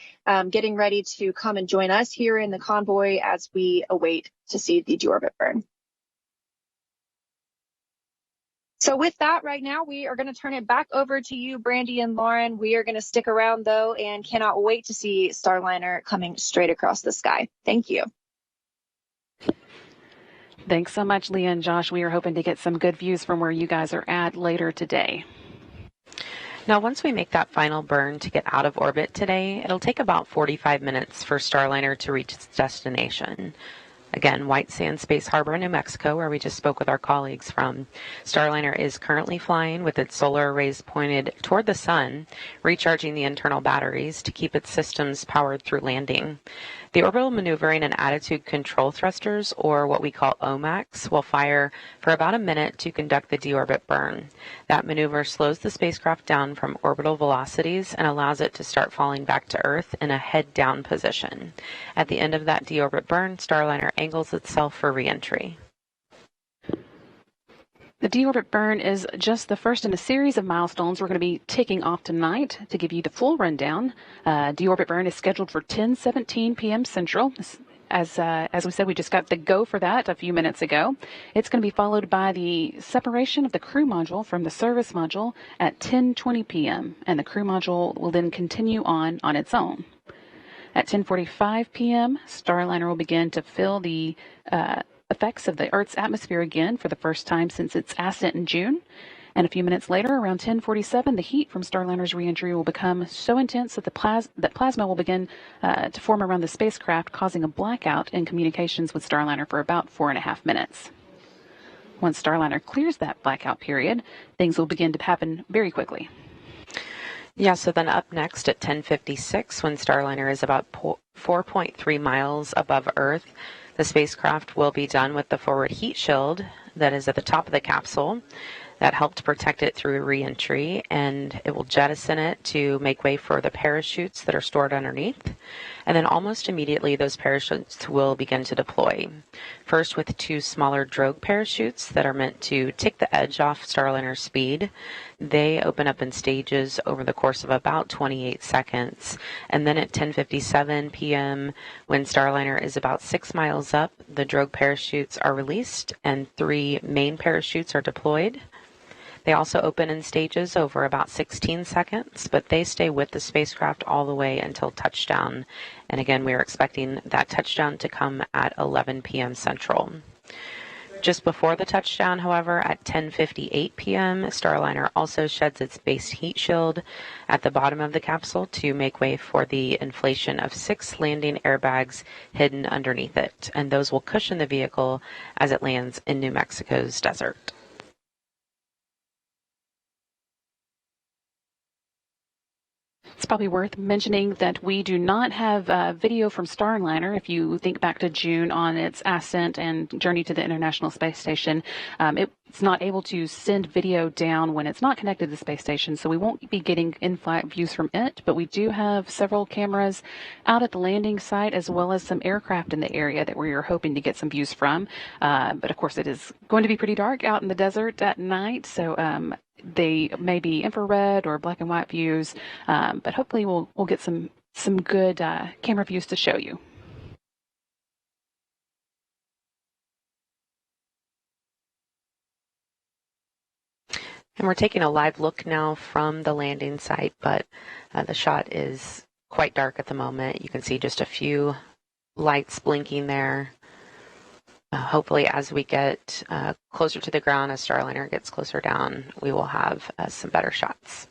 getting ready to come and join us here in the convoy as we await to see the deorbit burn. So with that, right now, we are going to turn it back over to you, Brandy and Lauren. We are going to stick around, though, and cannot wait to see Starliner coming straight across the sky. Thank you. Thanks so much, Leah and Josh. We are hoping to get some good views from where you guys are at later today. Now, once we make that final burn to get out of orbit today, it'll take about 45 minutes for Starliner to reach its destination. Again, White Sands Space Harbor, New Mexico, where we just spoke with our colleagues from. Starliner is currently flying with its solar arrays pointed toward the sun, recharging the internal batteries to keep its systems powered through landing. The orbital maneuvering and attitude control thrusters, or what we call OMACs, will fire for about a minute to conduct the deorbit burn. That maneuver slows the spacecraft down from orbital velocities and allows it to start falling back to Earth in a head-down position. At the end of that deorbit burn, Starliner angles itself for reentry. The deorbit burn is just the first in a series of milestones we're going to be ticking off tonight. To give you the full rundown, deorbit burn is scheduled for 10:17 p.m. Central. As we said, we just got the go for that a few minutes ago. It's going to be followed by the separation of the crew module from the service module at 10:20 p.m., and the crew module will then continue on its own. At 10:45 p.m., Starliner will begin to feel the effects of the Earth's atmosphere again for the first time since its ascent in June. And a few minutes later, around 10:47, the heat from Starliner's reentry will become so intense that plasma will begin to form around the spacecraft, causing a blackout in communications with Starliner for about 4.5 minutes. Once Starliner clears that blackout period, things will begin to happen very quickly. Yeah, so then up next at 10:56, when Starliner is about 4.3 miles above Earth, the spacecraft will be done with the forward heat shield that is at the top of the capsule that helped protect it through re-entry, and it will jettison it to make way for the parachutes that are stored underneath. And then almost immediately, those parachutes will begin to deploy. First with 2 smaller drogue parachutes that are meant to take the edge off Starliner's speed. They open up in stages over the course of about 28 seconds. And then at 10:57 p.m., when Starliner is about 6 miles up, the drogue parachutes are released and 3 main parachutes are deployed. They also open in stages over about 16 seconds, but they stay with the spacecraft all the way until touchdown. And again, we are expecting that touchdown to come at 11 p.m. Central. Just before the touchdown, however, at 10:58 p.m., Starliner also sheds its base heat shield at the bottom of the capsule to make way for the inflation of 6 landing airbags hidden underneath it. And those will cushion the vehicle as it lands in New Mexico's desert. It's probably worth mentioning that we do not have video from Starliner. If you think back to June on its ascent and journey to the International Space Station, it's not able to send video down when it's not connected to the space station, so we won't be getting in-flight views from it, but we do have several cameras out at the landing site as well as some aircraft in the area that we are hoping to get some views from. But of course, it is going to be pretty dark out in the desert at night, so they may be infrared or black and white views, but hopefully we'll get some good camera views to show you. And we're taking a live look now from the landing site, but the shot is quite dark at the moment. You can see just a few lights blinking there. hopefully as we get closer to the ground, as Starliner gets closer down, we will have some better shots.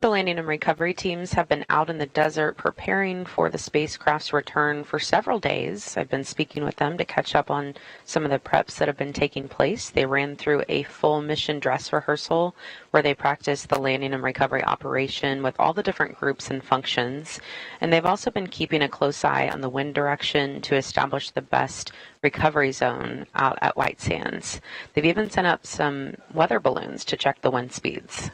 The landing and recovery teams have been out in the desert preparing for the spacecraft's return for several days. I've been speaking with them to catch up on some of the preps that have been taking place. They ran through a full mission dress rehearsal where they practiced the landing and recovery operation with all the different groups and functions. And they've also been keeping a close eye on the wind direction to establish the best recovery zone out at White Sands. They've even sent up some weather balloons to check the wind speeds.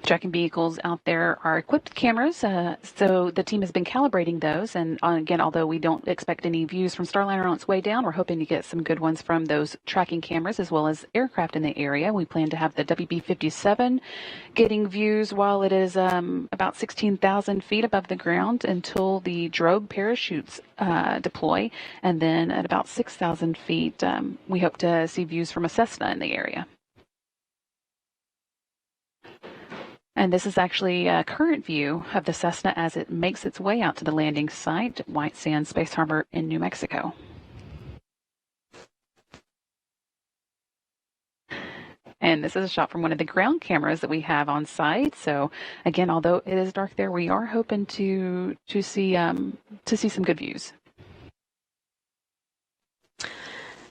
Tracking vehicles out there are equipped with cameras, so the team has been calibrating those. And again, although we don't expect any views from Starliner on its way down, we're hoping to get some good ones from those tracking cameras as well as aircraft in the area. We plan to have the WB-57 getting views while it is about 16,000 feet above the ground until the drogue parachutes deploy. And then at about 6,000 feet, we hope to see views from a Cessna in the area. And this is actually a current view of the Cessna as it makes its way out to the landing site, White Sands Space Harbor in New Mexico. And this is a shot from one of the ground cameras that we have on site. So again, although it is dark there, we are hoping to see some good views.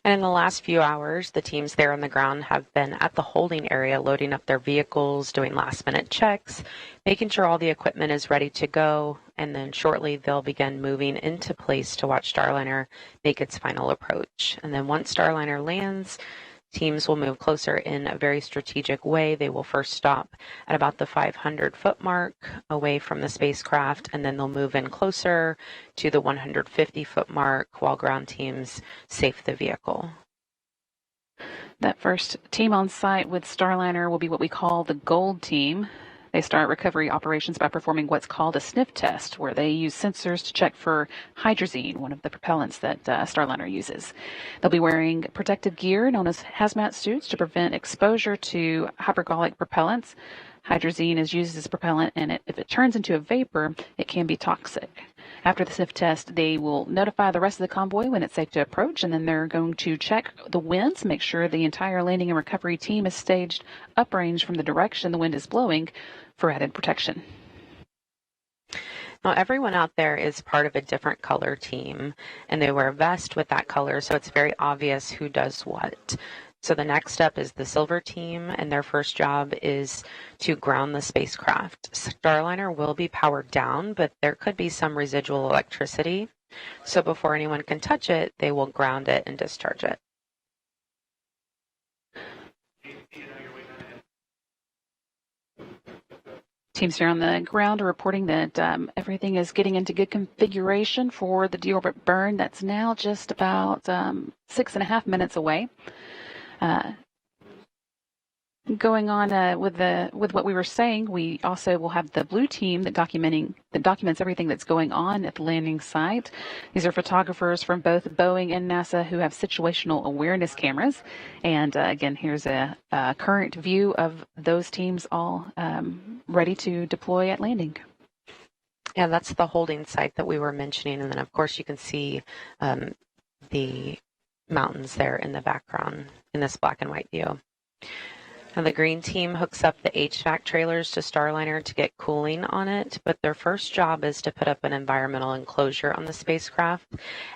And in the last few hours, the teams there on the ground have been at the holding area, loading up their vehicles, doing last-minute checks, making sure all the equipment is ready to go, and then shortly they'll begin moving into place to watch Starliner make its final approach. And then once Starliner lands, teams will move closer in a very strategic way. They will first stop at about the 500-foot mark away from the spacecraft, and then they'll move in closer to the 150-foot mark while ground teams safe the vehicle. That first team on site with Starliner will be what we call the Gold Team. They start recovery operations by performing what's called a sniff test, where they use sensors to check for hydrazine, one of the propellants that Starliner uses. They'll be wearing protective gear known as hazmat suits to prevent exposure to hypergolic propellants. Hydrazine is used as a propellant, and if it turns into a vapor, it can be toxic. After the sniff test, they will notify the rest of the convoy when it's safe to approach, and then they're going to check the winds, make sure the entire landing and recovery team is staged uprange from the direction the wind is blowing for added protection. Now, everyone out there is part of a different color team, and they wear a vest with that color, so it's very obvious who does what. So the next step is the silver team, and their first job is to ground the spacecraft. Starliner will be powered down, but there could be some residual electricity. So before anyone can touch it, they will ground it and discharge it. Teams here on the ground are reporting that everything is getting into good configuration for the deorbit burn. That's now just about 6.5 minutes away. Going on with what we were saying, we also will have the blue team that documents everything that's going on at the landing site. These are photographers from both Boeing and NASA who have situational awareness cameras. And again, here's a current view of those teams all ready to deploy at landing. Yeah, that's the holding site that we were mentioning. And then, of course, you can see the mountains there in the background in this black and white view. Now, the green team hooks up the HVAC trailers to Starliner to get cooling on it, but their first job is to put up an environmental enclosure on the spacecraft,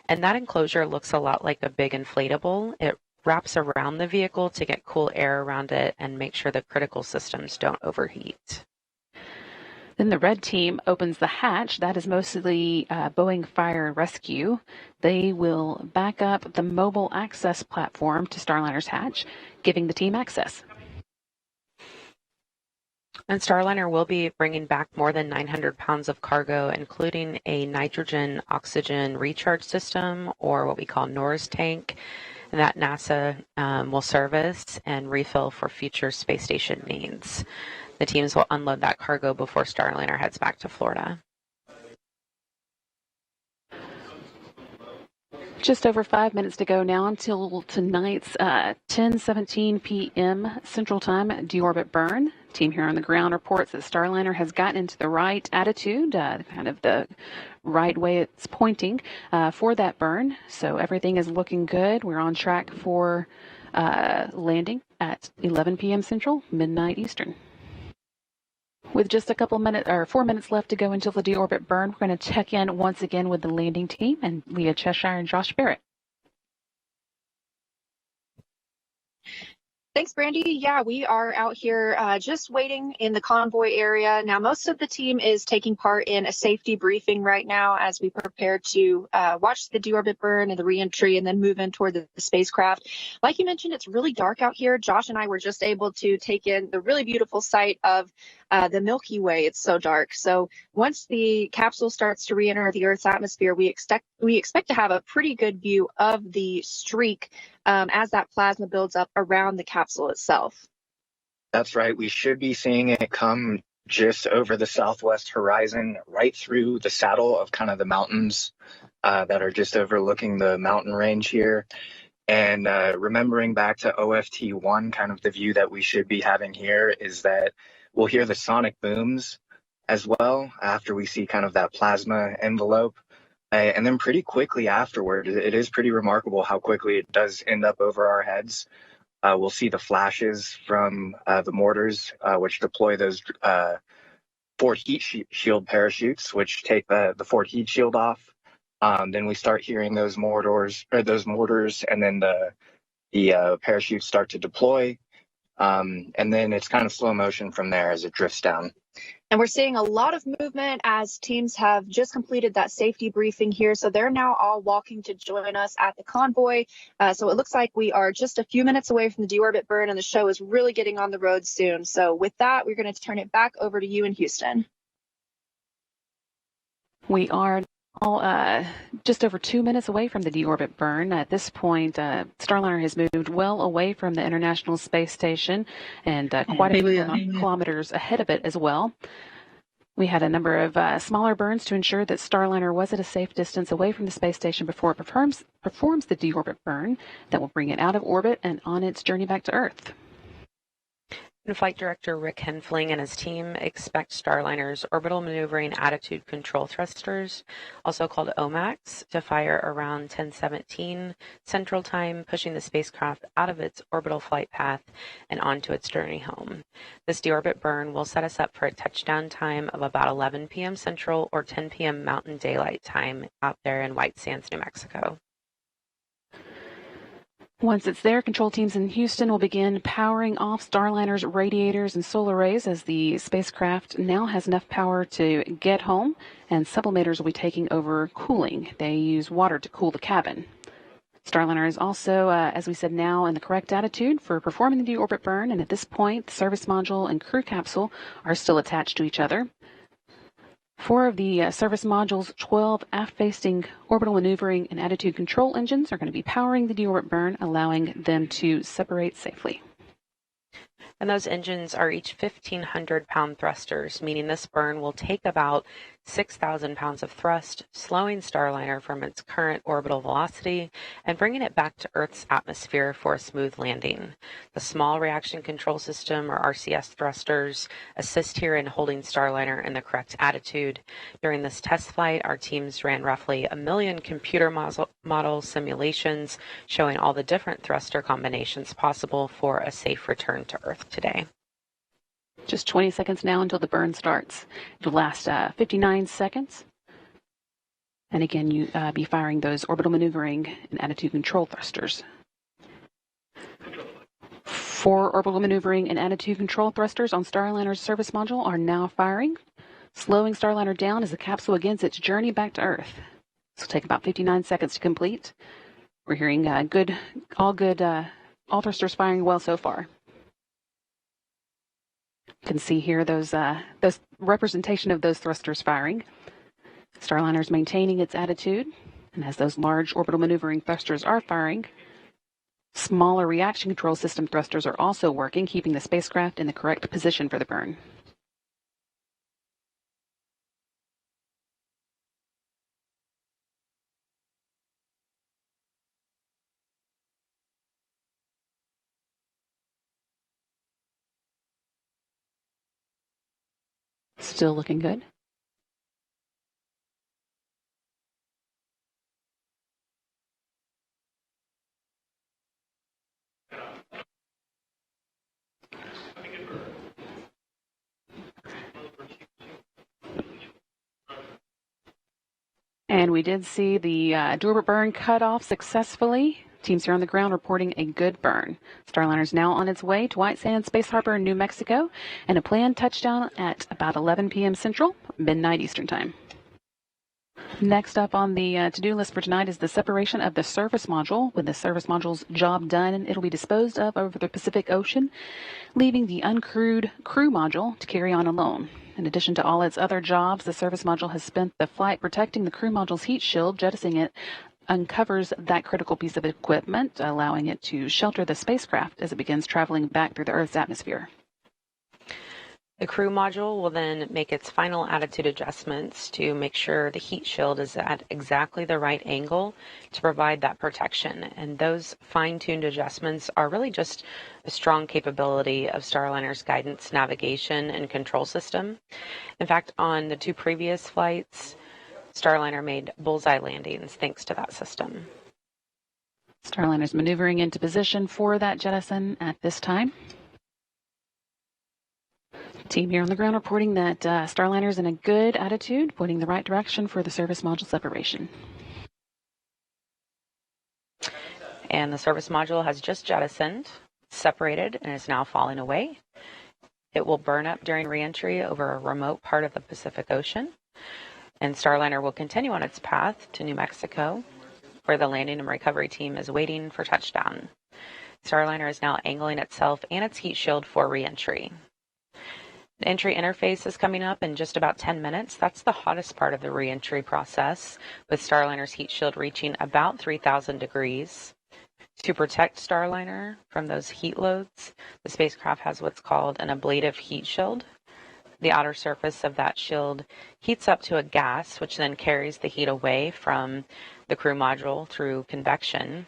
and that enclosure looks a lot like a big inflatable. It wraps around the vehicle to get cool air around it and make sure the critical systems don't overheat. Then the red team opens the hatch. That is mostly Boeing Fire and Rescue. They will back up the mobile access platform to Starliner's hatch, giving the team access. And Starliner will be bringing back more than 900 pounds of cargo, including a nitrogen-oxygen recharge system, or what we call NORS tank, that NASA will service and refill for future space station needs. The teams will unload that cargo before Starliner heads back to Florida. Just over 5 minutes to go now until tonight's 10:17 p.m. Central Time deorbit burn. Team here on the ground reports that Starliner has gotten into the right attitude, kind of the right way it's pointing for that burn. So everything is looking good. We're on track for landing at 11 p.m. Central, midnight Eastern. With just a couple minutes or 4 minutes left to go until the deorbit burn, we're going to check in once again with the landing team and Leah Cheshire and Josh Barrett. Thanks, Brandy. Yeah, we are out here just waiting in the convoy area. Now, most of the team is taking part in a safety briefing right now as we prepare to watch the deorbit burn and the reentry and then move in toward the spacecraft. Like you mentioned, it's really dark out here. Josh and I were just able to take in the really beautiful sight of the Milky Way. It's so dark. So once the capsule starts to re-enter the Earth's atmosphere, we expect to have a pretty good view of the streak as that plasma builds up around the capsule itself. That's right. We should be seeing it come just over the southwest horizon, right through the saddle of kind of the mountains that are just overlooking the mountain range here. And remembering back to OFT1, kind of the view that we should be having here is that we'll hear the sonic booms as well after we see kind of that plasma envelope. And then pretty quickly afterward, it is pretty remarkable how quickly it does end up over our heads. We'll see the flashes from the mortars, which deploy those forward heat shield parachutes, which take the forward heat shield off. Then we start hearing those mortars, and then the parachutes start to deploy. And then it's kind of slow motion from there as it drifts down. And we're seeing a lot of movement as teams have just completed that safety briefing here. So they're now all walking to join us at the convoy. So it looks like we are just a few minutes away from the deorbit burn, and the show is really getting on the road soon. So with that, we're going to turn it back over to you in Houston. We are just over 2 minutes away from the deorbit burn. At this point, Starliner has moved well away from the International Space Station and quite a few kilometers ahead of it as well. We had a number of smaller burns to ensure that Starliner was at a safe distance away from the space station before it performs the deorbit burn that will bring it out of orbit and on its journey back to Earth. And Flight Director Rick Henfling and his team expect Starliner's orbital maneuvering attitude control thrusters, also called OMACs, to fire around 10:17 Central Time, pushing the spacecraft out of its orbital flight path and onto its journey home. This deorbit burn will set us up for a touchdown time of about 11 p.m. Central or 10 p.m. Mountain Daylight Time out there in White Sands, New Mexico. Once it's there, control teams in Houston will begin powering off Starliner's radiators and solar arrays as the spacecraft now has enough power to get home, and sublimators will be taking over cooling. They use water to cool the cabin. Starliner is also, as we said, now in the correct attitude for performing the deorbit burn, and at this point, the service module and crew capsule are still attached to each other. 4 of the service module's 12 aft-facing orbital maneuvering and attitude control engines are going to be powering the deorbit burn, allowing them to separate safely. And those engines are each 1,500-pound thrusters, meaning this burn will take about 6,000 pounds of thrust, slowing Starliner from its current orbital velocity and bringing it back to Earth's atmosphere for a smooth landing. The small reaction control system, or RCS thrusters, assist here in holding Starliner in the correct attitude. During this test flight, our teams ran roughly 1 million computer model simulations showing all the different thruster combinations possible for a safe return to Earth today. Just 20 seconds now until the burn starts. It'll last 59 seconds. And again, you be firing those orbital maneuvering and attitude control thrusters. 4 orbital maneuvering and attitude control thrusters on Starliner's service module are now firing, slowing Starliner down as the capsule begins its journey back to Earth. This will take about 59 seconds to complete. We're hearing all thrusters firing well so far. You can see here those representation of those thrusters firing. Starliner is maintaining its attitude, and as those large orbital maneuvering thrusters are firing, smaller reaction control system thrusters are also working, keeping the spacecraft in the correct position for the burn. Still looking good. And we did see the Doorbert burn cut off successfully. Teams here on the ground reporting a good burn. Starliner is now on its way to White Sands Space Harbor in New Mexico, and a planned touchdown at about 11 p.m. Central, midnight Eastern Time. Next up on the to-do list for tonight is the separation of the service module. When the service module's job done, it'll be disposed of over the Pacific Ocean, leaving the uncrewed crew module to carry on alone. In addition to all its other jobs, the service module has spent the flight protecting the crew module's heat shield. Jettisoning it uncovers that critical piece of equipment, allowing it to shelter the spacecraft as it begins traveling back through the Earth's atmosphere. The crew module will then make its final attitude adjustments to make sure the heat shield is at exactly the right angle to provide that protection. And those fine-tuned adjustments are really just a strong capability of Starliner's guidance, navigation, and control system. In fact, on the two previous flights, Starliner made bullseye landings thanks to that system. Starliner's maneuvering into position for that jettison at this time. Team here on the ground reporting that Starliner's in a good attitude, pointing the right direction for the service module separation. And the service module has just jettisoned, separated, and is now falling away. It will burn up during reentry over a remote part of the Pacific Ocean. And Starliner will continue on its path to New Mexico, where the landing and recovery team is waiting for touchdown. Starliner is now angling itself and its heat shield for reentry. The entry interface is coming up in just about 10 minutes. That's the hottest part of the reentry process, with Starliner's heat shield reaching about 3,000 degrees. To protect Starliner from those heat loads, the spacecraft has what's called an ablative heat shield. The outer surface of that shield heats up to a gas, which then carries the heat away from the crew module through convection.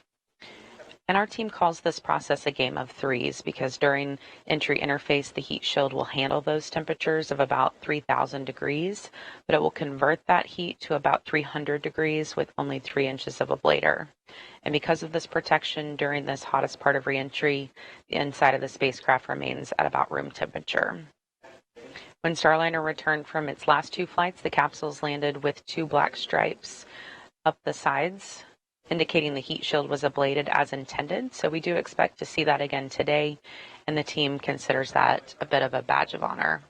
And our team calls this process a game of threes because during entry interface, the heat shield will handle those temperatures of about 3,000 degrees, but it will convert that heat to about 300 degrees with only 3 inches of ablator. And because of this protection during this hottest part of reentry, the inside of the spacecraft remains at about room temperature. When Starliner returned from its last 2 flights, the capsules landed with 2 black stripes up the sides, indicating the heat shield was ablated as intended. So we do expect to see that again today, and the team considers that a bit of a badge of honor.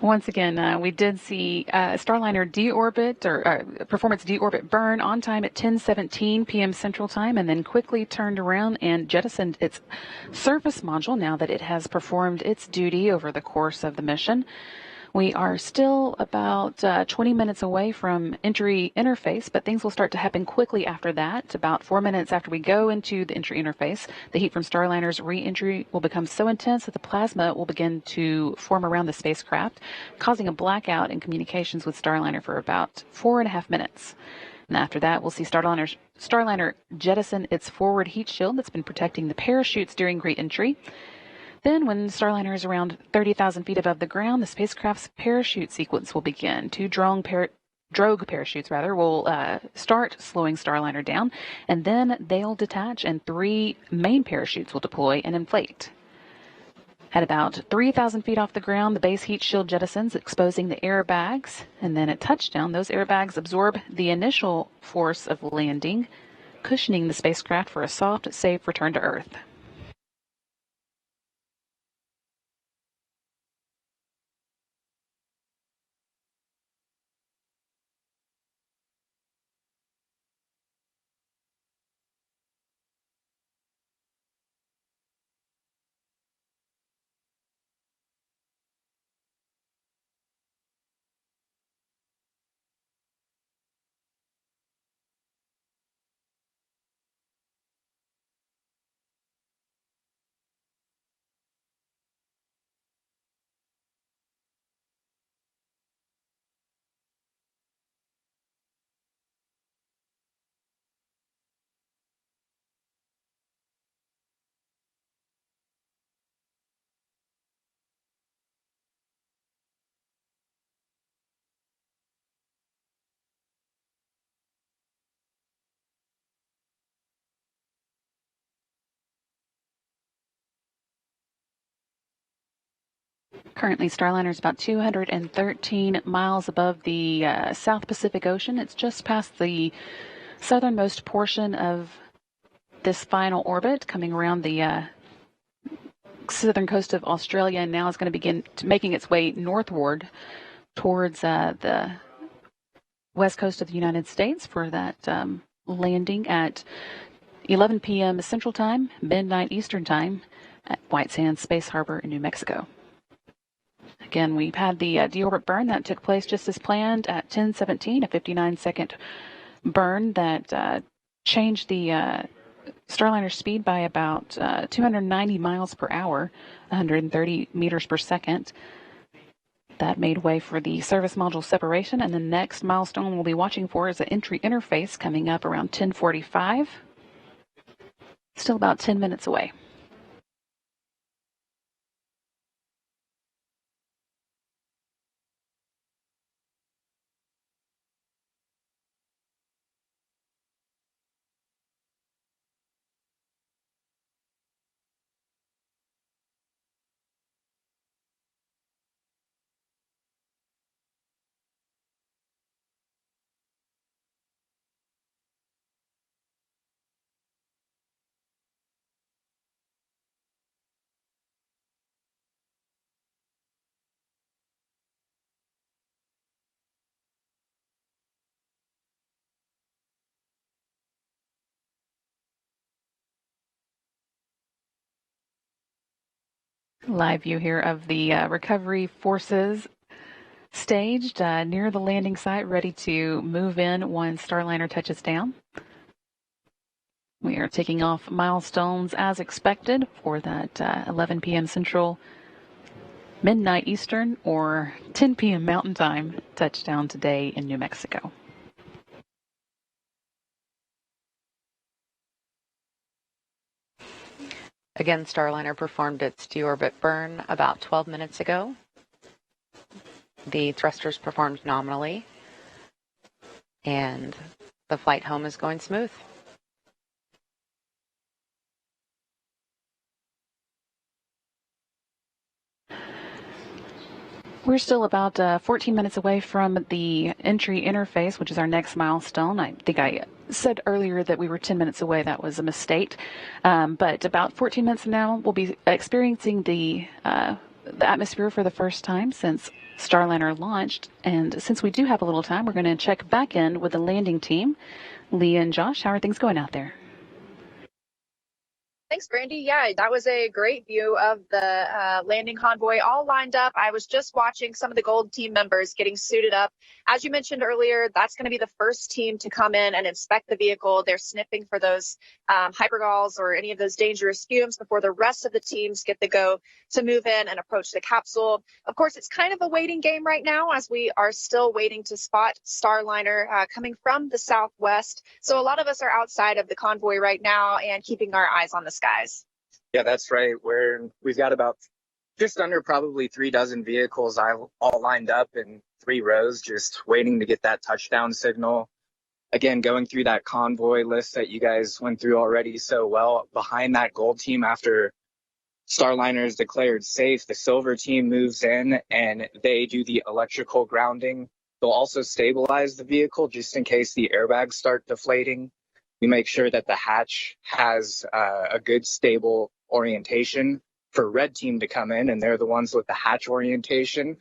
Once again, we did see Starliner deorbit or performance deorbit burn on time at 10:17 p.m. Central Time, and then quickly turned around and jettisoned its surface module now that it has performed its duty over the course of the mission. We are still about 20 minutes away from entry interface, but things will start to happen quickly after that. About 4 minutes after we go into the entry interface, the heat from Starliner's re-entry will become so intense that the plasma will begin to form around the spacecraft, causing a blackout in communications with Starliner for about 4.5 minutes. And after that, we'll see Starliner jettison its forward heat shield that's been protecting the parachutes during re-entry. Then, when Starliner is around 30,000 feet above the ground, the spacecraft's parachute sequence will begin. Two drogue parachutes will start slowing Starliner down, and then they'll detach, and 3 main parachutes will deploy and inflate. At about 3,000 feet off the ground, the base heat shield jettisons, exposing the airbags, and then at touchdown, those airbags absorb the initial force of landing, cushioning the spacecraft for a soft, safe return to Earth. Currently, Starliner is about 213 miles above the South Pacific Ocean. It's just past the southernmost portion of this final orbit, coming around the southern coast of Australia, and now it's going to begin making its way northward towards the west coast of the United States for that landing at 11 p.m. Central Time, midnight Eastern Time at White Sands Space Harbor in New Mexico. Again, we've had the deorbit burn that took place just as planned at 10:17, a 59-second burn that changed the Starliner speed by about 290 miles per hour, 130 meters per second. That made way for the service module separation, and the next milestone we'll be watching for is the entry interface coming up around 10:45. Still about 10 minutes away. Live view here of the recovery forces staged near the landing site, ready to move in once Starliner touches down. We are taking off milestones as expected for that 11 p.m. Central, midnight Eastern, or 10 p.m. Mountain Time touchdown today in New Mexico. Again, Starliner performed its deorbit burn about 12 minutes ago. The thrusters performed nominally, and the flight home is going smooth. We're still about 14 minutes away from the entry interface, which is our next milestone. I think I said earlier that we were 10 minutes away. That was a mistake. But about 14 minutes from now, we'll be experiencing the atmosphere for the first time since Starliner launched. And since we do have a little time, we're going to check back in with the landing team. Leah and Josh, how are things going out there? Thanks, Brandy. Yeah, that was a great view of the landing convoy all lined up. I was just watching some of the Gold team members getting suited up. As you mentioned earlier, that's going to be the first team to come in and inspect the vehicle. They're sniffing for those hypergalls or any of those dangerous fumes before the rest of the teams get the go to move in and approach the capsule. Of course, it's kind of a waiting game right now as we are still waiting to spot Starliner coming from the southwest. So a lot of us are outside of the convoy right now and keeping our eyes on the skies. Yeah, that's right. We've got about just under probably 3 dozen vehicles all lined up in 3 rows, just waiting to get that touchdown signal. Again, going through that convoy list that you guys went through already so well. Behind that Gold team, after Starliner is declared safe, the Silver team moves in and they do the electrical grounding. They'll also stabilize the vehicle just in case the airbags start deflating. We make sure that the hatch has a good stable orientation for Red team to come in, and they're the ones with the hatch orientation.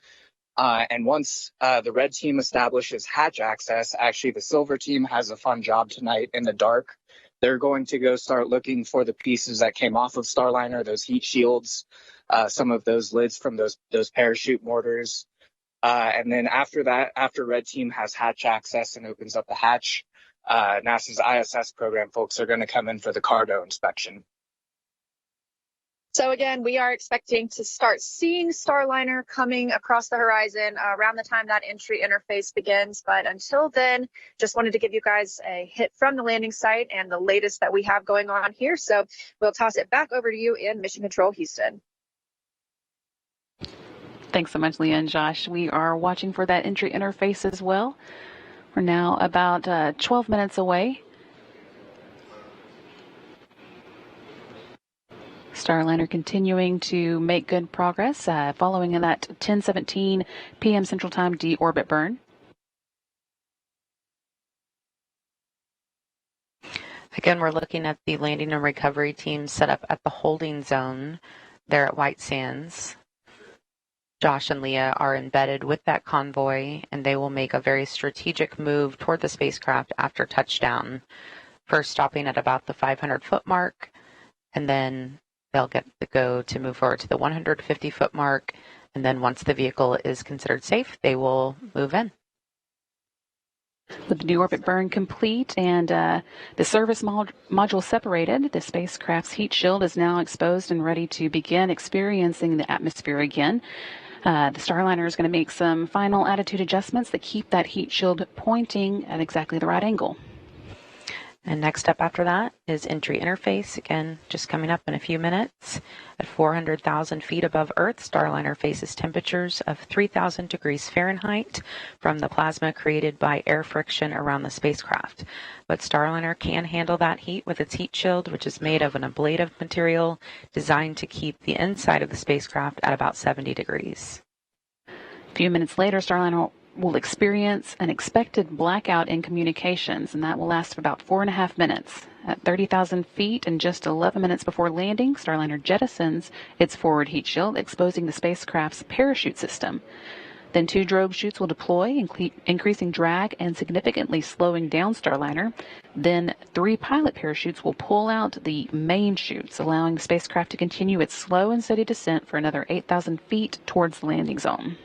And once the Red team establishes hatch access, actually the Silver team has a fun job tonight in the dark. They're going to go start looking for the pieces that came off of Starliner, those heat shields, some of those lids from those parachute mortars. And then after that, after Red team has hatch access and opens up the hatch, NASA's ISS program folks are going to come in for the cargo inspection. So again, we are expecting to start seeing Starliner coming across the horizon around the time that entry interface begins. But until then, just wanted to give you guys a hit from the landing site and the latest that we have going on here. So we'll toss it back over to you in Mission Control, Houston. Thanks so much, Leah and Josh. We are watching for that entry interface as well. We're now about 12 minutes away. Starliner continuing to make good progress following in that 10:17 p.m. Central Time deorbit burn. Again, we're looking at the landing and recovery team set up at the holding zone there at White Sands. Josh and Leah are embedded with that convoy, and they will make a very strategic move toward the spacecraft after touchdown, first stopping at about the 500-foot mark, and then they'll get the go to move forward to the 150-foot mark, and then once the vehicle is considered safe, they will move in. With the deorbit burn complete and the service module separated, the spacecraft's heat shield is now exposed and ready to begin experiencing the atmosphere again. The Starliner is going to make some final attitude adjustments that keep that heat shield pointing at exactly the right angle. And next up after that is entry interface. Again, just coming up in a few minutes. At 400,000 feet above Earth, Starliner faces temperatures of 3,000 degrees Fahrenheit from the plasma created by air friction around the spacecraft. But Starliner can handle that heat with its heat shield, which is made of an ablative material designed to keep the inside of the spacecraft at about 70 degrees. A few minutes later, Starliner will experience an expected blackout in communications, and that will last for about 4.5 minutes. At 30,000 feet and just 11 minutes before landing, Starliner jettisons its forward heat shield, exposing the spacecraft's parachute system. Then 2 drogue chutes will deploy, increasing drag and significantly slowing down Starliner. Then 3 pilot parachutes will pull out the main chutes, allowing the spacecraft to continue its slow and steady descent for another 8,000 feet towards the landing zone.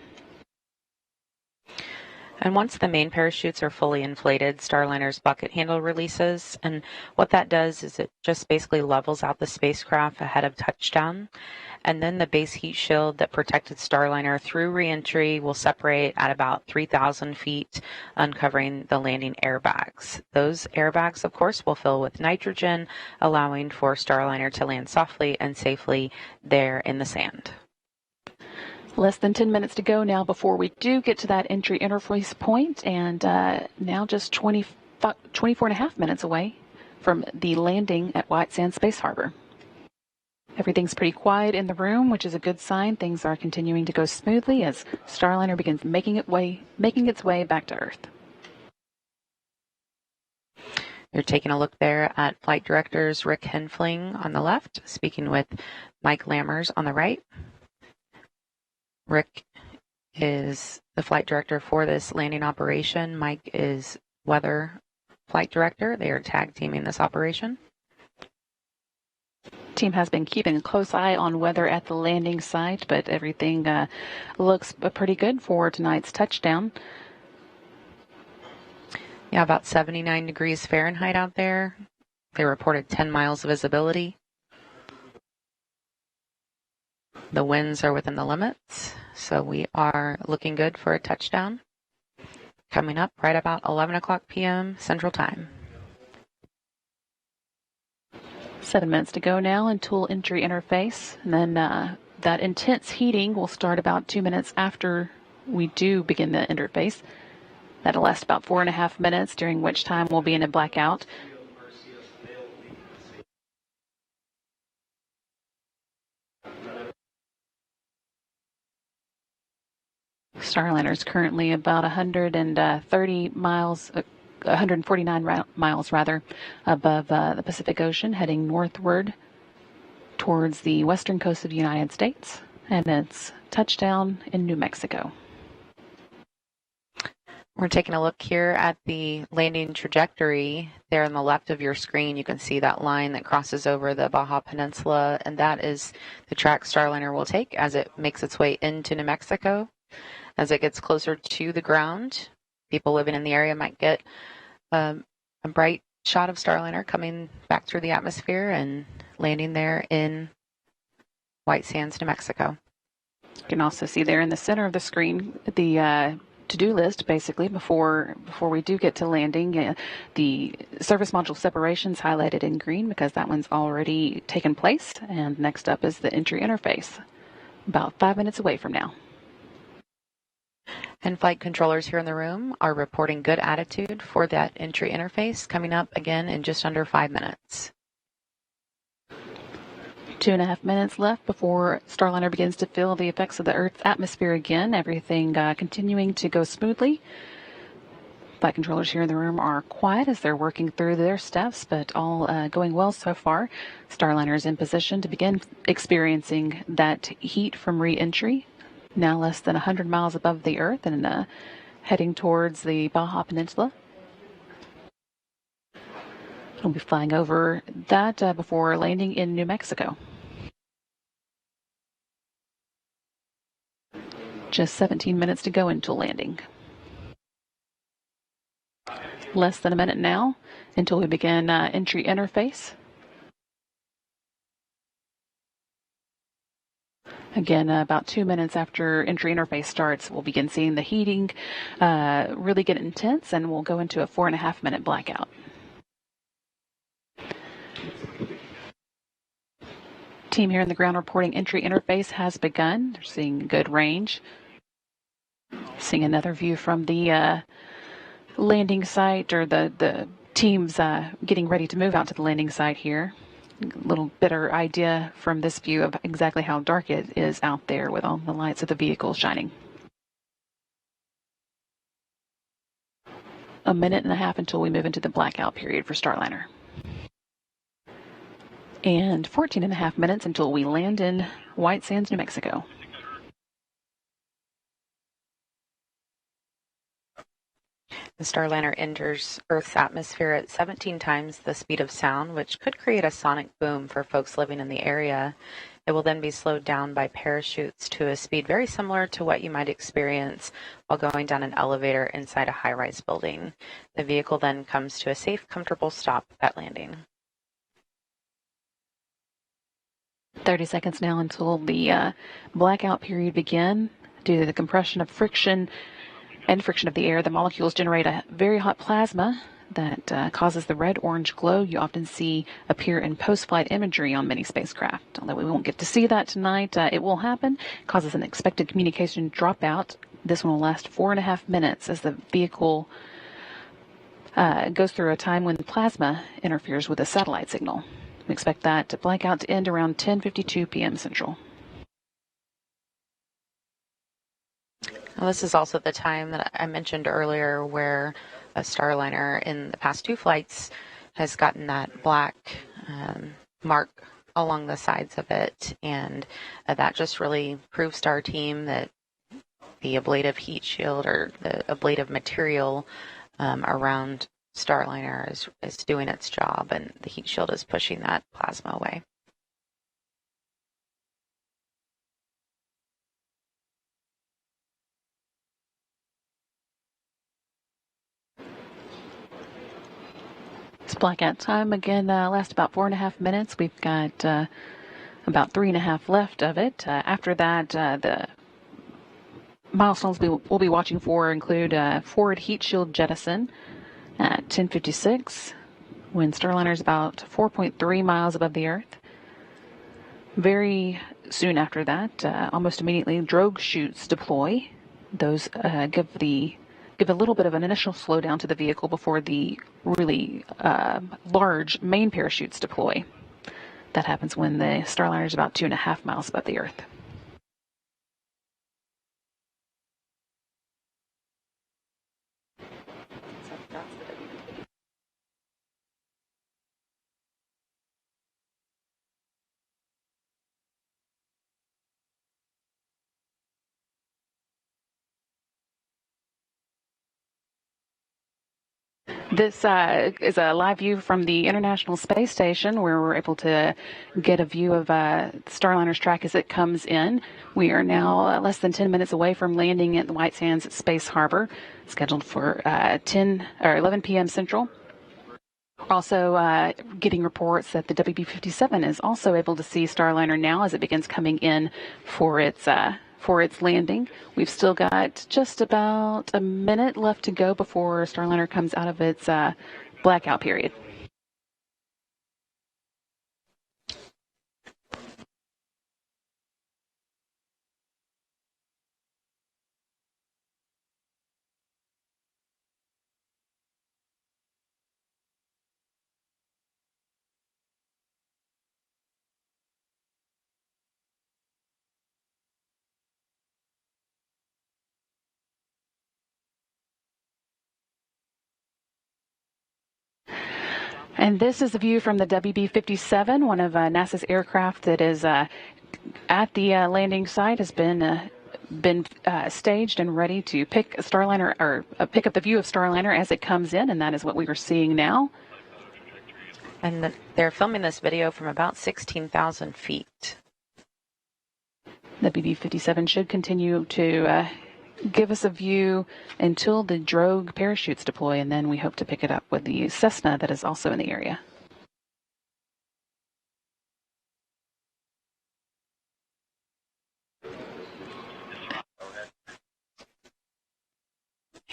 And once the main parachutes are fully inflated, Starliner's bucket handle releases. And what that does is it just basically levels out the spacecraft ahead of touchdown. And then the base heat shield that protected Starliner through reentry will separate at about 3,000 feet, uncovering the landing airbags. Those airbags, of course, will fill with nitrogen, allowing for Starliner to land softly and safely there in the sand. Less than 10 minutes to go now before we do get to that entry interface point, and now just 24.5 minutes away from the landing at White Sands Space Harbor. Everything's pretty quiet in the room, which is a good sign. Things are continuing to go smoothly as Starliner begins making its way back to Earth. You're taking a look there at Flight Directors Rick Henfling on the left, speaking with Mike Lammers on the right. Rick is the flight director for this landing operation. Mike is weather flight director. They are tag teaming this operation. Team has been keeping a close eye on weather at the landing site, but everything looks pretty good for tonight's touchdown. Yeah, about 79 degrees Fahrenheit out there. They reported 10 miles of visibility. The winds are within the limits, so we are looking good for a touchdown. Coming up right about 11 o'clock p.m. Central Time. 7 minutes to go now until entry interface. And then that intense heating will start about 2 minutes after we do begin the interface. That'll last about 4.5 minutes, during which time we'll be in a blackout. Starliner is currently about 130 miles, 149 miles rather, above the Pacific Ocean, heading northward towards the western coast of the United States, and it's touchdown in New Mexico. We're taking a look here at the landing trajectory. There on the left of your screen, you can see that line that crosses over the Baja Peninsula, and that is the track Starliner will take as it makes its way into New Mexico. As it gets closer to the ground, people living in the area might get a bright shot of Starliner coming back through the atmosphere and landing there in White Sands, New Mexico. You can also see there in the center of the screen the to-do list, basically, before we do get to landing. The service module separations highlighted in green because that one's already taken place. And next up is the entry interface, about 5 minutes away from now. And flight controllers here in the room are reporting good attitude for that entry interface, coming up again in just under 5 minutes. 2.5 minutes left before Starliner begins to feel the effects of the Earth's atmosphere again. Everything continuing to go smoothly. Flight controllers here in the room are quiet as they're working through their steps, but all going well so far. Starliner is in position to begin experiencing that heat from re-entry. Now less than 100 miles above the Earth and heading towards the Baja Peninsula. We'll be flying over that before landing in New Mexico. Just 17 minutes to go until landing. Less than a minute now until we begin entry interface. Again, about 2 minutes after entry interface starts, we'll begin seeing the heating really get intense, and we'll go into a 4.5 minute blackout. Team here in the ground reporting entry interface has begun. They're seeing good range. Seeing another view from the landing site, or the teams getting ready to move out to the landing site here. A little better idea from this view of exactly how dark it is out there with all the lights of the vehicle shining. A minute and a half until we move into the blackout period for Starliner. And 14.5 minutes until we land in White Sands, New Mexico. The Starliner enters Earth's atmosphere at 17 times the speed of sound, which could create a sonic boom for folks living in the area. It will then be slowed down by parachutes to a speed very similar to what you might experience while going down an elevator inside a high-rise building. The vehicle then comes to a safe, comfortable stop at landing. 30 seconds now until the blackout period begin. Due to the compression of friction and friction of the air, the molecules generate a very hot plasma that causes the red-orange glow you often see appear in post-flight imagery on many spacecraft. Although we won't get to see that tonight, it will happen. It causes an expected communication dropout. This one will last 4.5 minutes as the vehicle goes through a time when the plasma interferes with the satellite signal. We expect that blackout to end around 10:52 p.m. Central. Well, this is also the time that I mentioned earlier where a Starliner in the past 2 flights has gotten that black mark along the sides of it, and that just really proves to our team that the ablative heat shield or the ablative material around Starliner is doing its job, and the heat shield is pushing that plasma away. It's blackout time again. Lasts about 4.5 minutes. We've got about 3.5 left of it. After that, the milestones we'll be watching for include forward heat shield jettison at 10:56, when Starliner is about 4.3 miles above the Earth. Very soon after that, almost immediately, drogue chutes deploy. Those give a little bit of an initial slowdown to the vehicle before the really large main parachutes deploy. That happens when the Starliner is about 2.5 miles above the Earth. This is a live view from the International Space Station, where we're able to get a view of Starliner's track as it comes in. We are now less than 10 minutes away from landing at the White Sands Space Harbor, scheduled for 11 p.m. Central. Also getting reports that the WB-57 is also able to see Starliner now as it begins coming in for its landing. We've still got just about a minute left to go before Starliner comes out of its blackout period. And this is a view from the WB-57, one of NASA's aircraft that is at the landing site, has been staged and ready to pick Starliner, or pick up the view of Starliner as it comes in, and that is what we are seeing now. And they're filming this video from about 16,000 feet. The WB-57 should continue to give us a view until the drogue parachutes deploy, and then we hope to pick it up with the Cessna that is also in the area.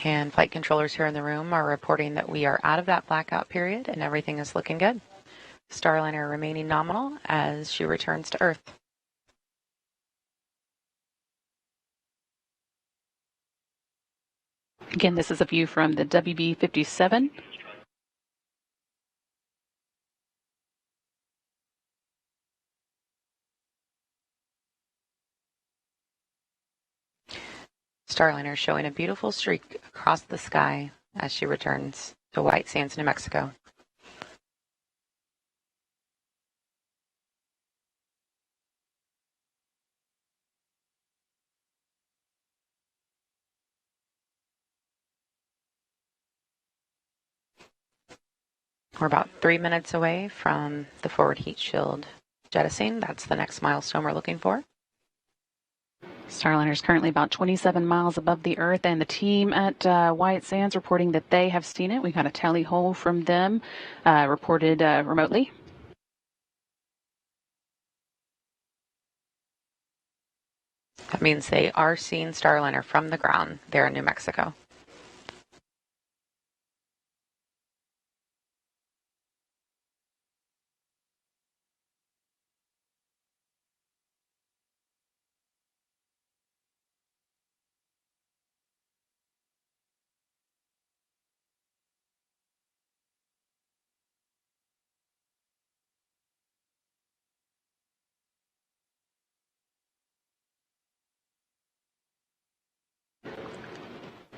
And flight controllers here in the room are reporting that we are out of that blackout period and everything is looking good. Starliner remaining nominal as she returns to Earth. Again, this is a view from the WB-57. Starliner showing a beautiful streak across the sky as she returns to White Sands, New Mexico. We're about 3 minutes away from the forward heat shield jettisoning. That's the next milestone we're looking for. Starliner is currently about 27 miles above the Earth, and the team at White Sands reporting that they have seen it. We got a tally hole from them reported remotely. That means they are seeing Starliner from the ground there in New Mexico.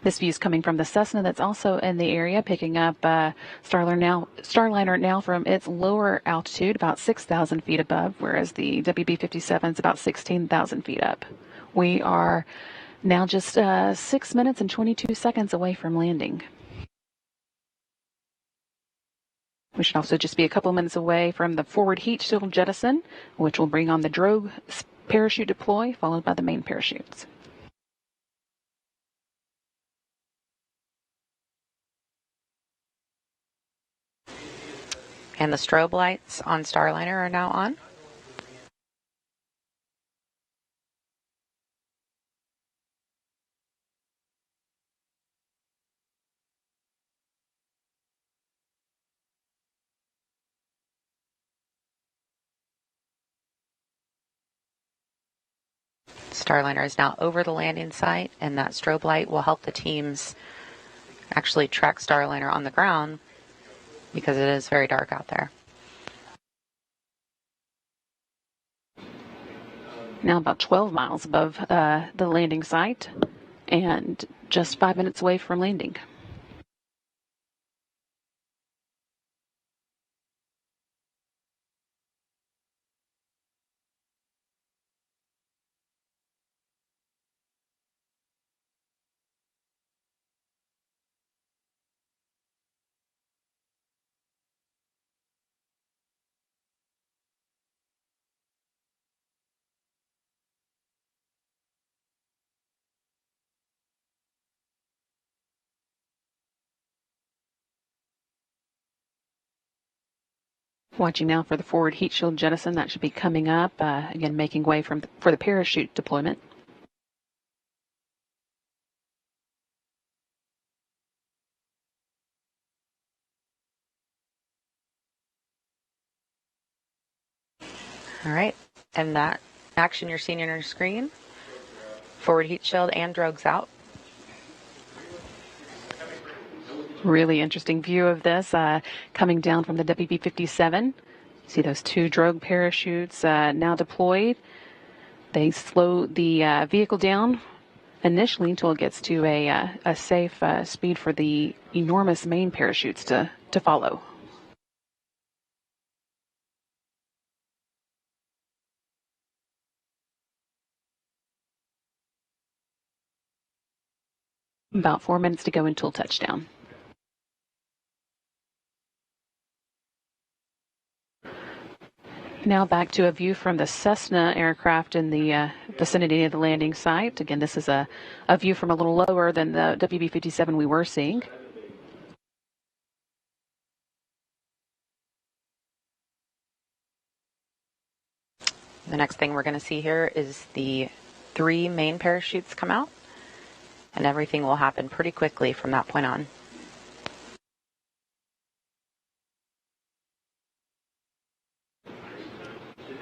This view is coming from the Cessna that's also in the area, picking up Starliner now from its lower altitude, about 6,000 feet above, whereas the WB-57 is about 16,000 feet up. We are Now just 6 minutes and 22 seconds away from landing. We should also just be a couple minutes away from the forward heat shield jettison, which will bring on the drogue parachute deploy, followed by the main parachutes. And the strobe lights on Starliner are now on. Starliner is now over the landing site, and that strobe light will help the teams actually track Starliner on the ground because it is very dark out there. Now about 12 miles above the landing site and just 5 minutes away from landing. Watching now for the forward heat shield jettison. That should be coming up, again making way for the parachute deployment. All right, and that action you're seeing on your screen, forward heat shield and drogues out. Really interesting view of this coming down from the WB-57. See those two drogue parachutes now deployed. They slow the vehicle down initially until it gets to a safe speed for the enormous main parachutes to follow. About 4 minutes to go until touchdown. Now back to a view from the Cessna aircraft in the vicinity of the landing site. Again, this is a view from a little lower than the WB-57 we were seeing. The next thing we're going to see here is the 3 main parachutes come out, and everything will happen pretty quickly from that point on.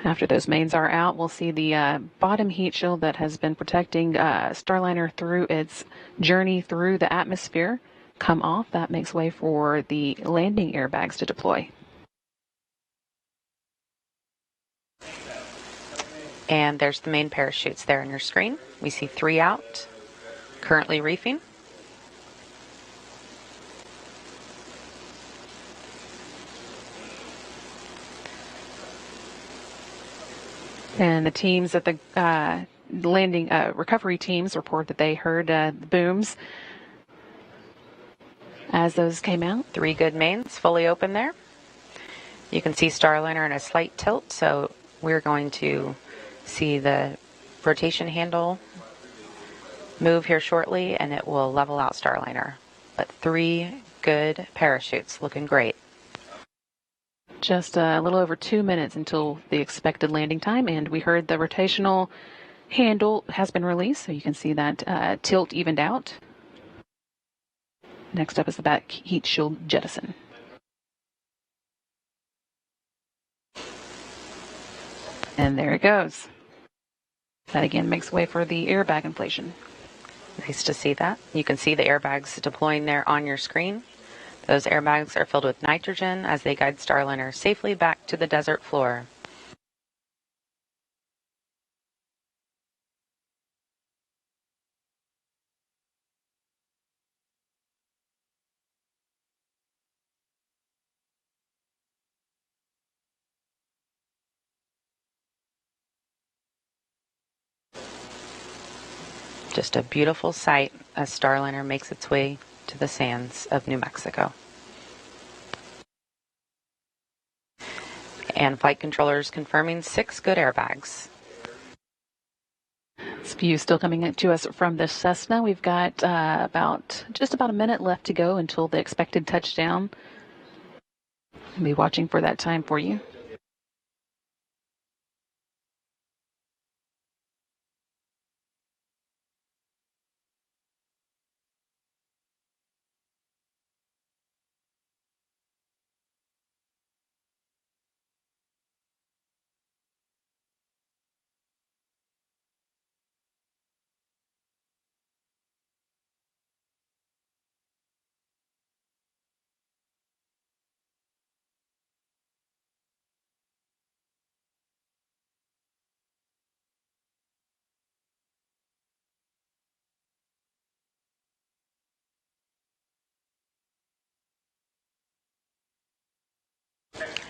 After those mains are out, we'll see the bottom heat shield that has been protecting Starliner through its journey through the atmosphere come off. That makes way for the landing airbags to deploy. And there's the main parachutes there on your screen. We see 3 out, currently reefing. And the teams at the landing recovery teams report that they heard the booms as those came out. 3 good mains fully open there. You can see Starliner in a slight tilt, so we're going to see the rotation handle move here shortly, and it will level out Starliner. But 3 good parachutes, looking great. Just a little over 2 minutes until the expected landing time, and we heard the rotational handle has been released, so you can see that tilt evened out. Next up is the back heat shield jettison. And there it goes. That again makes way for the airbag inflation. Nice to see that. You can see the airbags deploying there on your screen. Those airbags are filled with nitrogen as they guide Starliner safely back to the desert floor. Just a beautiful sight as Starliner makes its way to the sands of New Mexico. And flight controllers confirming 6 good airbags. This view still coming to us from the Cessna. We've got just about a minute left to go until the expected touchdown. I'll be watching for that time for you.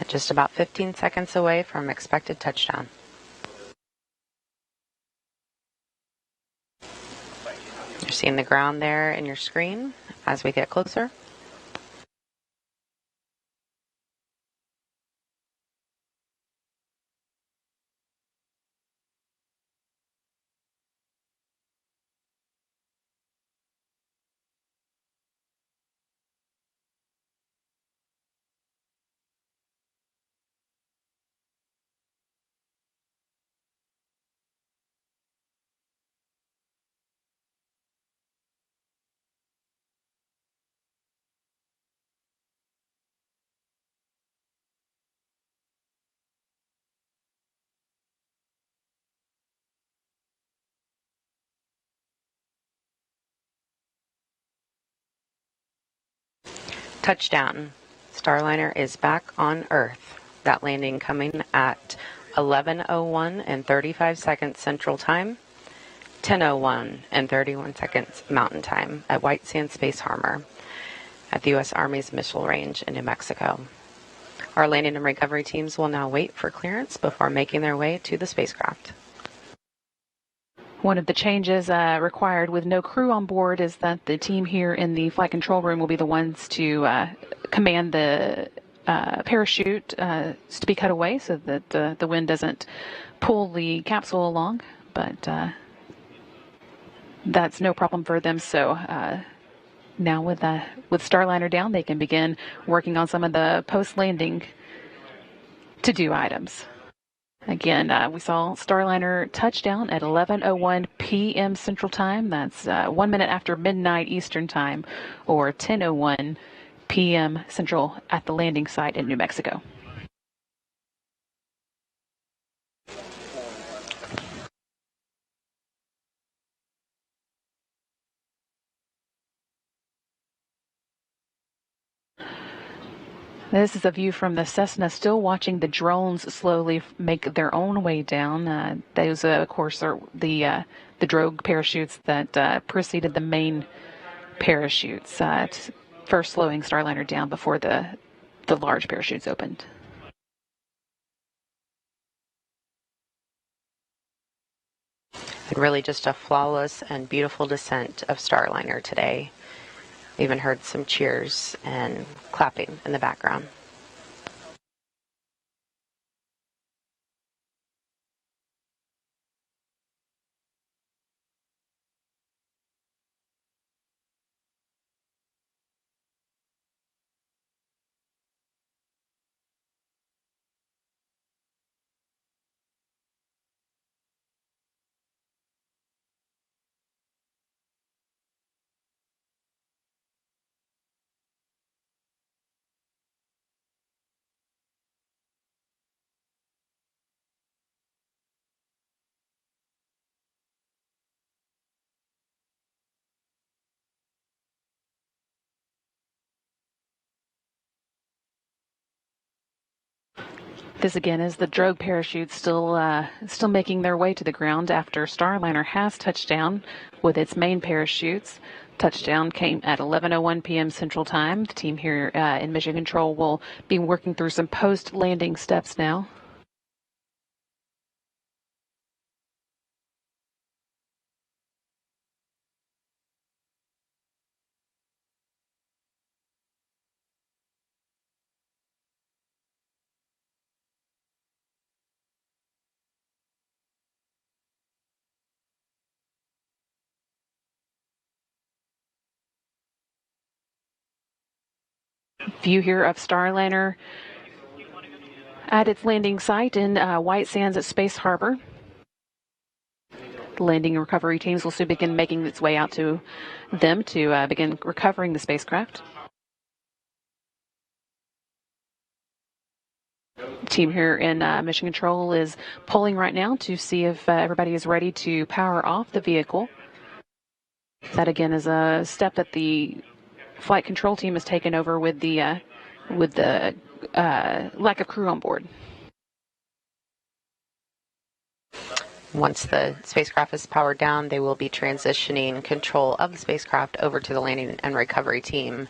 Just about 15 seconds away from expected touchdown. You're seeing the ground there in your screen as we get closer. Touchdown. Starliner is back on Earth. That landing coming at 11:01 and 35 seconds Central Time, 10:01 and 31 seconds Mountain Time at White Sands Space Harbor at the U.S. Army's Missile Range in New Mexico. Our landing and recovery teams will now wait for clearance before making their way to the spacecraft. One of the changes required with no crew on board is that the team here in the flight control room will be the ones to command the parachute to be cut away so that the wind doesn't pull the capsule along. But that's no problem for them. So now with Starliner down, they can begin working on some of the post-landing to-do items. Again, we saw Starliner touchdown at 11:01 p.m. Central Time. That's 1 minute after midnight Eastern Time, or 10:01 p.m. Central at the landing site in New Mexico. This is a view from the Cessna, still watching the drones slowly make their own way down. Those, of course, are the drogue parachutes that preceded the main parachutes, first slowing Starliner down before the large parachutes opened. And really just a flawless and beautiful descent of Starliner today. Even heard some cheers and clapping in the background. This again is the drogue parachutes still making their way to the ground after Starliner has touched down with its main parachutes. Touchdown came at 11:01 p.m. Central Time. The team here in Mission Control will be working through some post-landing steps now. View here of Starliner at its landing site in White Sands at Space Harbor. The landing and recovery teams will soon begin making its way out to them to begin recovering the spacecraft. The team here in Mission Control is polling right now to see if everybody is ready to power off the vehicle. That again is a step that the flight control team has taken over with the lack of crew on board. Once the spacecraft is powered down, they will be transitioning control of the spacecraft over to the landing and recovery team.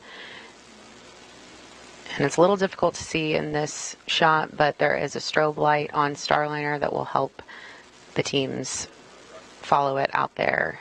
And it's a little difficult to see in this shot, but there is a strobe light on Starliner that will help the teams follow it out there.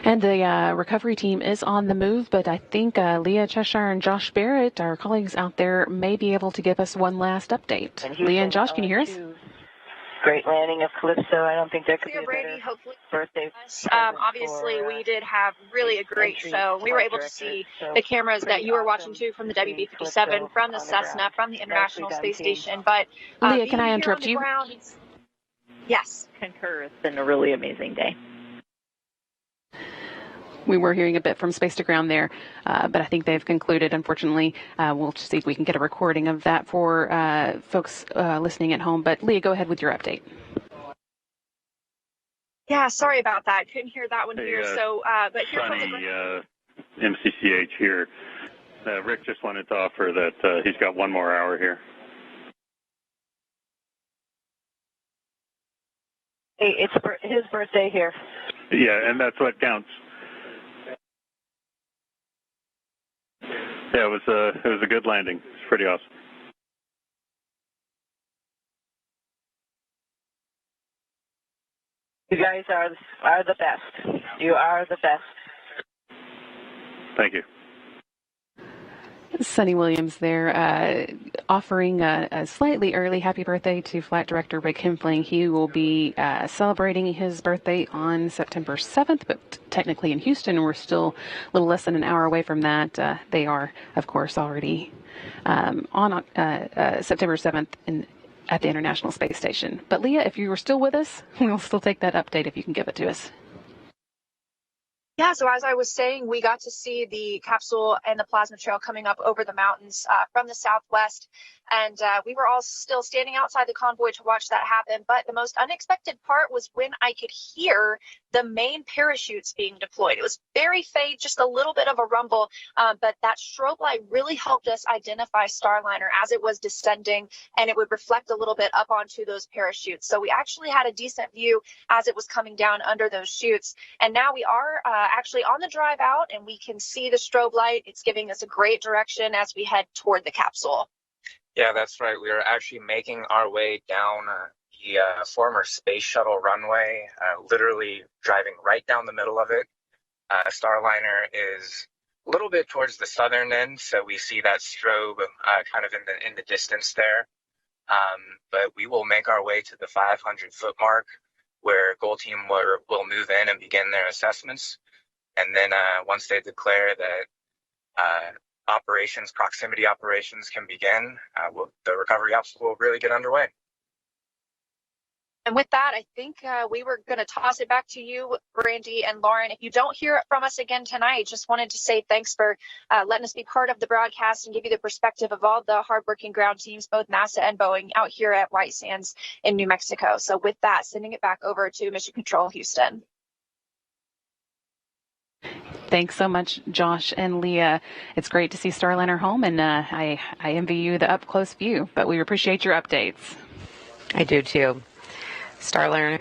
And the recovery team is on the move, but I think Leah Cheshire and Josh Barrett, our colleagues out there, may be able to give us one last update. Leah and Josh, can you hear us? Great landing of Calypso. I don't think there could be a Brady, better hopefully. birthday. Obviously, we did have really a great show. We were able to see the cameras that you were watching too from the WB-57, from the Cessna, from the International Space Station. But Leah, can I interrupt you? Yes. Concur. It's been a really amazing day. We were hearing a bit from Space to Ground there, but I think they've concluded, unfortunately. We'll see if we can get a recording of that for folks listening at home. But Leah, go ahead with your update. Yeah, sorry about that. Couldn't hear that one here. But here comes MCCH here. Rick just wanted to offer that he's got one more hour here. Hey, it's his birthday here. Yeah, and that's what counts. Yeah, it was a good landing. It's pretty awesome. You guys are the best. You are the best. Thank you. Sonny Williams there offering a slightly early happy birthday to Flight Director Rick Hempling. He will be celebrating his birthday on September 7th, but technically in Houston, we're still a little less than an hour away from that. They are, of course, already on September 7th at the International Space Station. But Leah, if you were still with us, we'll still take that update if you can give it to us. Yeah, so as I was saying, we got to see the capsule and the plasma trail coming up over the mountains from the southwest. And we were all still standing outside the convoy to watch that happen. But the most unexpected part was when I could hear the main parachutes being deployed. It was very faint, just a little bit of a rumble. But that strobe light really helped us identify Starliner as it was descending, and it would reflect a little bit up onto those parachutes. So we actually had a decent view as it was coming down under those chutes. And now we are actually on the drive out, and we can see the strobe light. It's giving us a great direction as we head toward the capsule. Yeah, that's right. We are actually making our way down the former space shuttle runway, literally driving right down the middle of it. Starliner is a little bit towards the southern end, so we see that strobe kind of in the distance there. But we will make our way to the 500-foot mark, where Goal Team will move in and begin their assessments. And then once they declare that proximity operations can begin, the recovery ops will really get underway. And with that, I think we were going to toss it back to you, Brandy and Lauren. If you don't hear it from us again tonight, just wanted to say thanks for letting us be part of the broadcast and give you the perspective of all the hardworking ground teams, both NASA and Boeing, out here at White Sands in New Mexico. So with that, sending it back over to Mission Control Houston. Thanks so much, Josh and Leah. It's great to see Starliner home, and I envy you the up-close view, but we appreciate your updates. I do, too. Starliner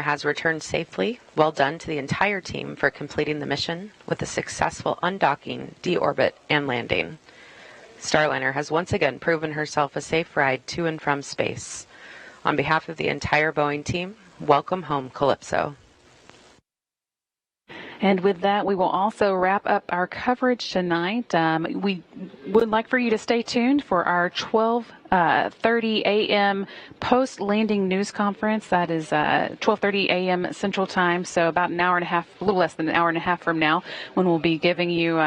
has returned safely. Well done to the entire team for completing the mission with a successful undocking, deorbit, and landing. Starliner has once again proven herself a safe ride to and from space. On behalf of the entire Boeing team, welcome home, Calypso. And with that, we will also wrap up our coverage tonight. We would like for you to stay tuned for our 12:30 a.m. post-landing news conference. That is 12:30 a.m. Central Time, so about an hour and a half, a little less than an hour and a half from now, when we'll be giving you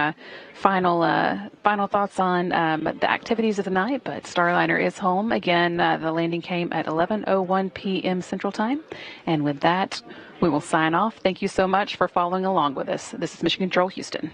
final thoughts on the activities of the night. But Starliner is home. Again, the landing came at 11:01 p.m. Central Time. And with that, we will sign off. Thank you so much for following along with us. This is Mission Control Houston.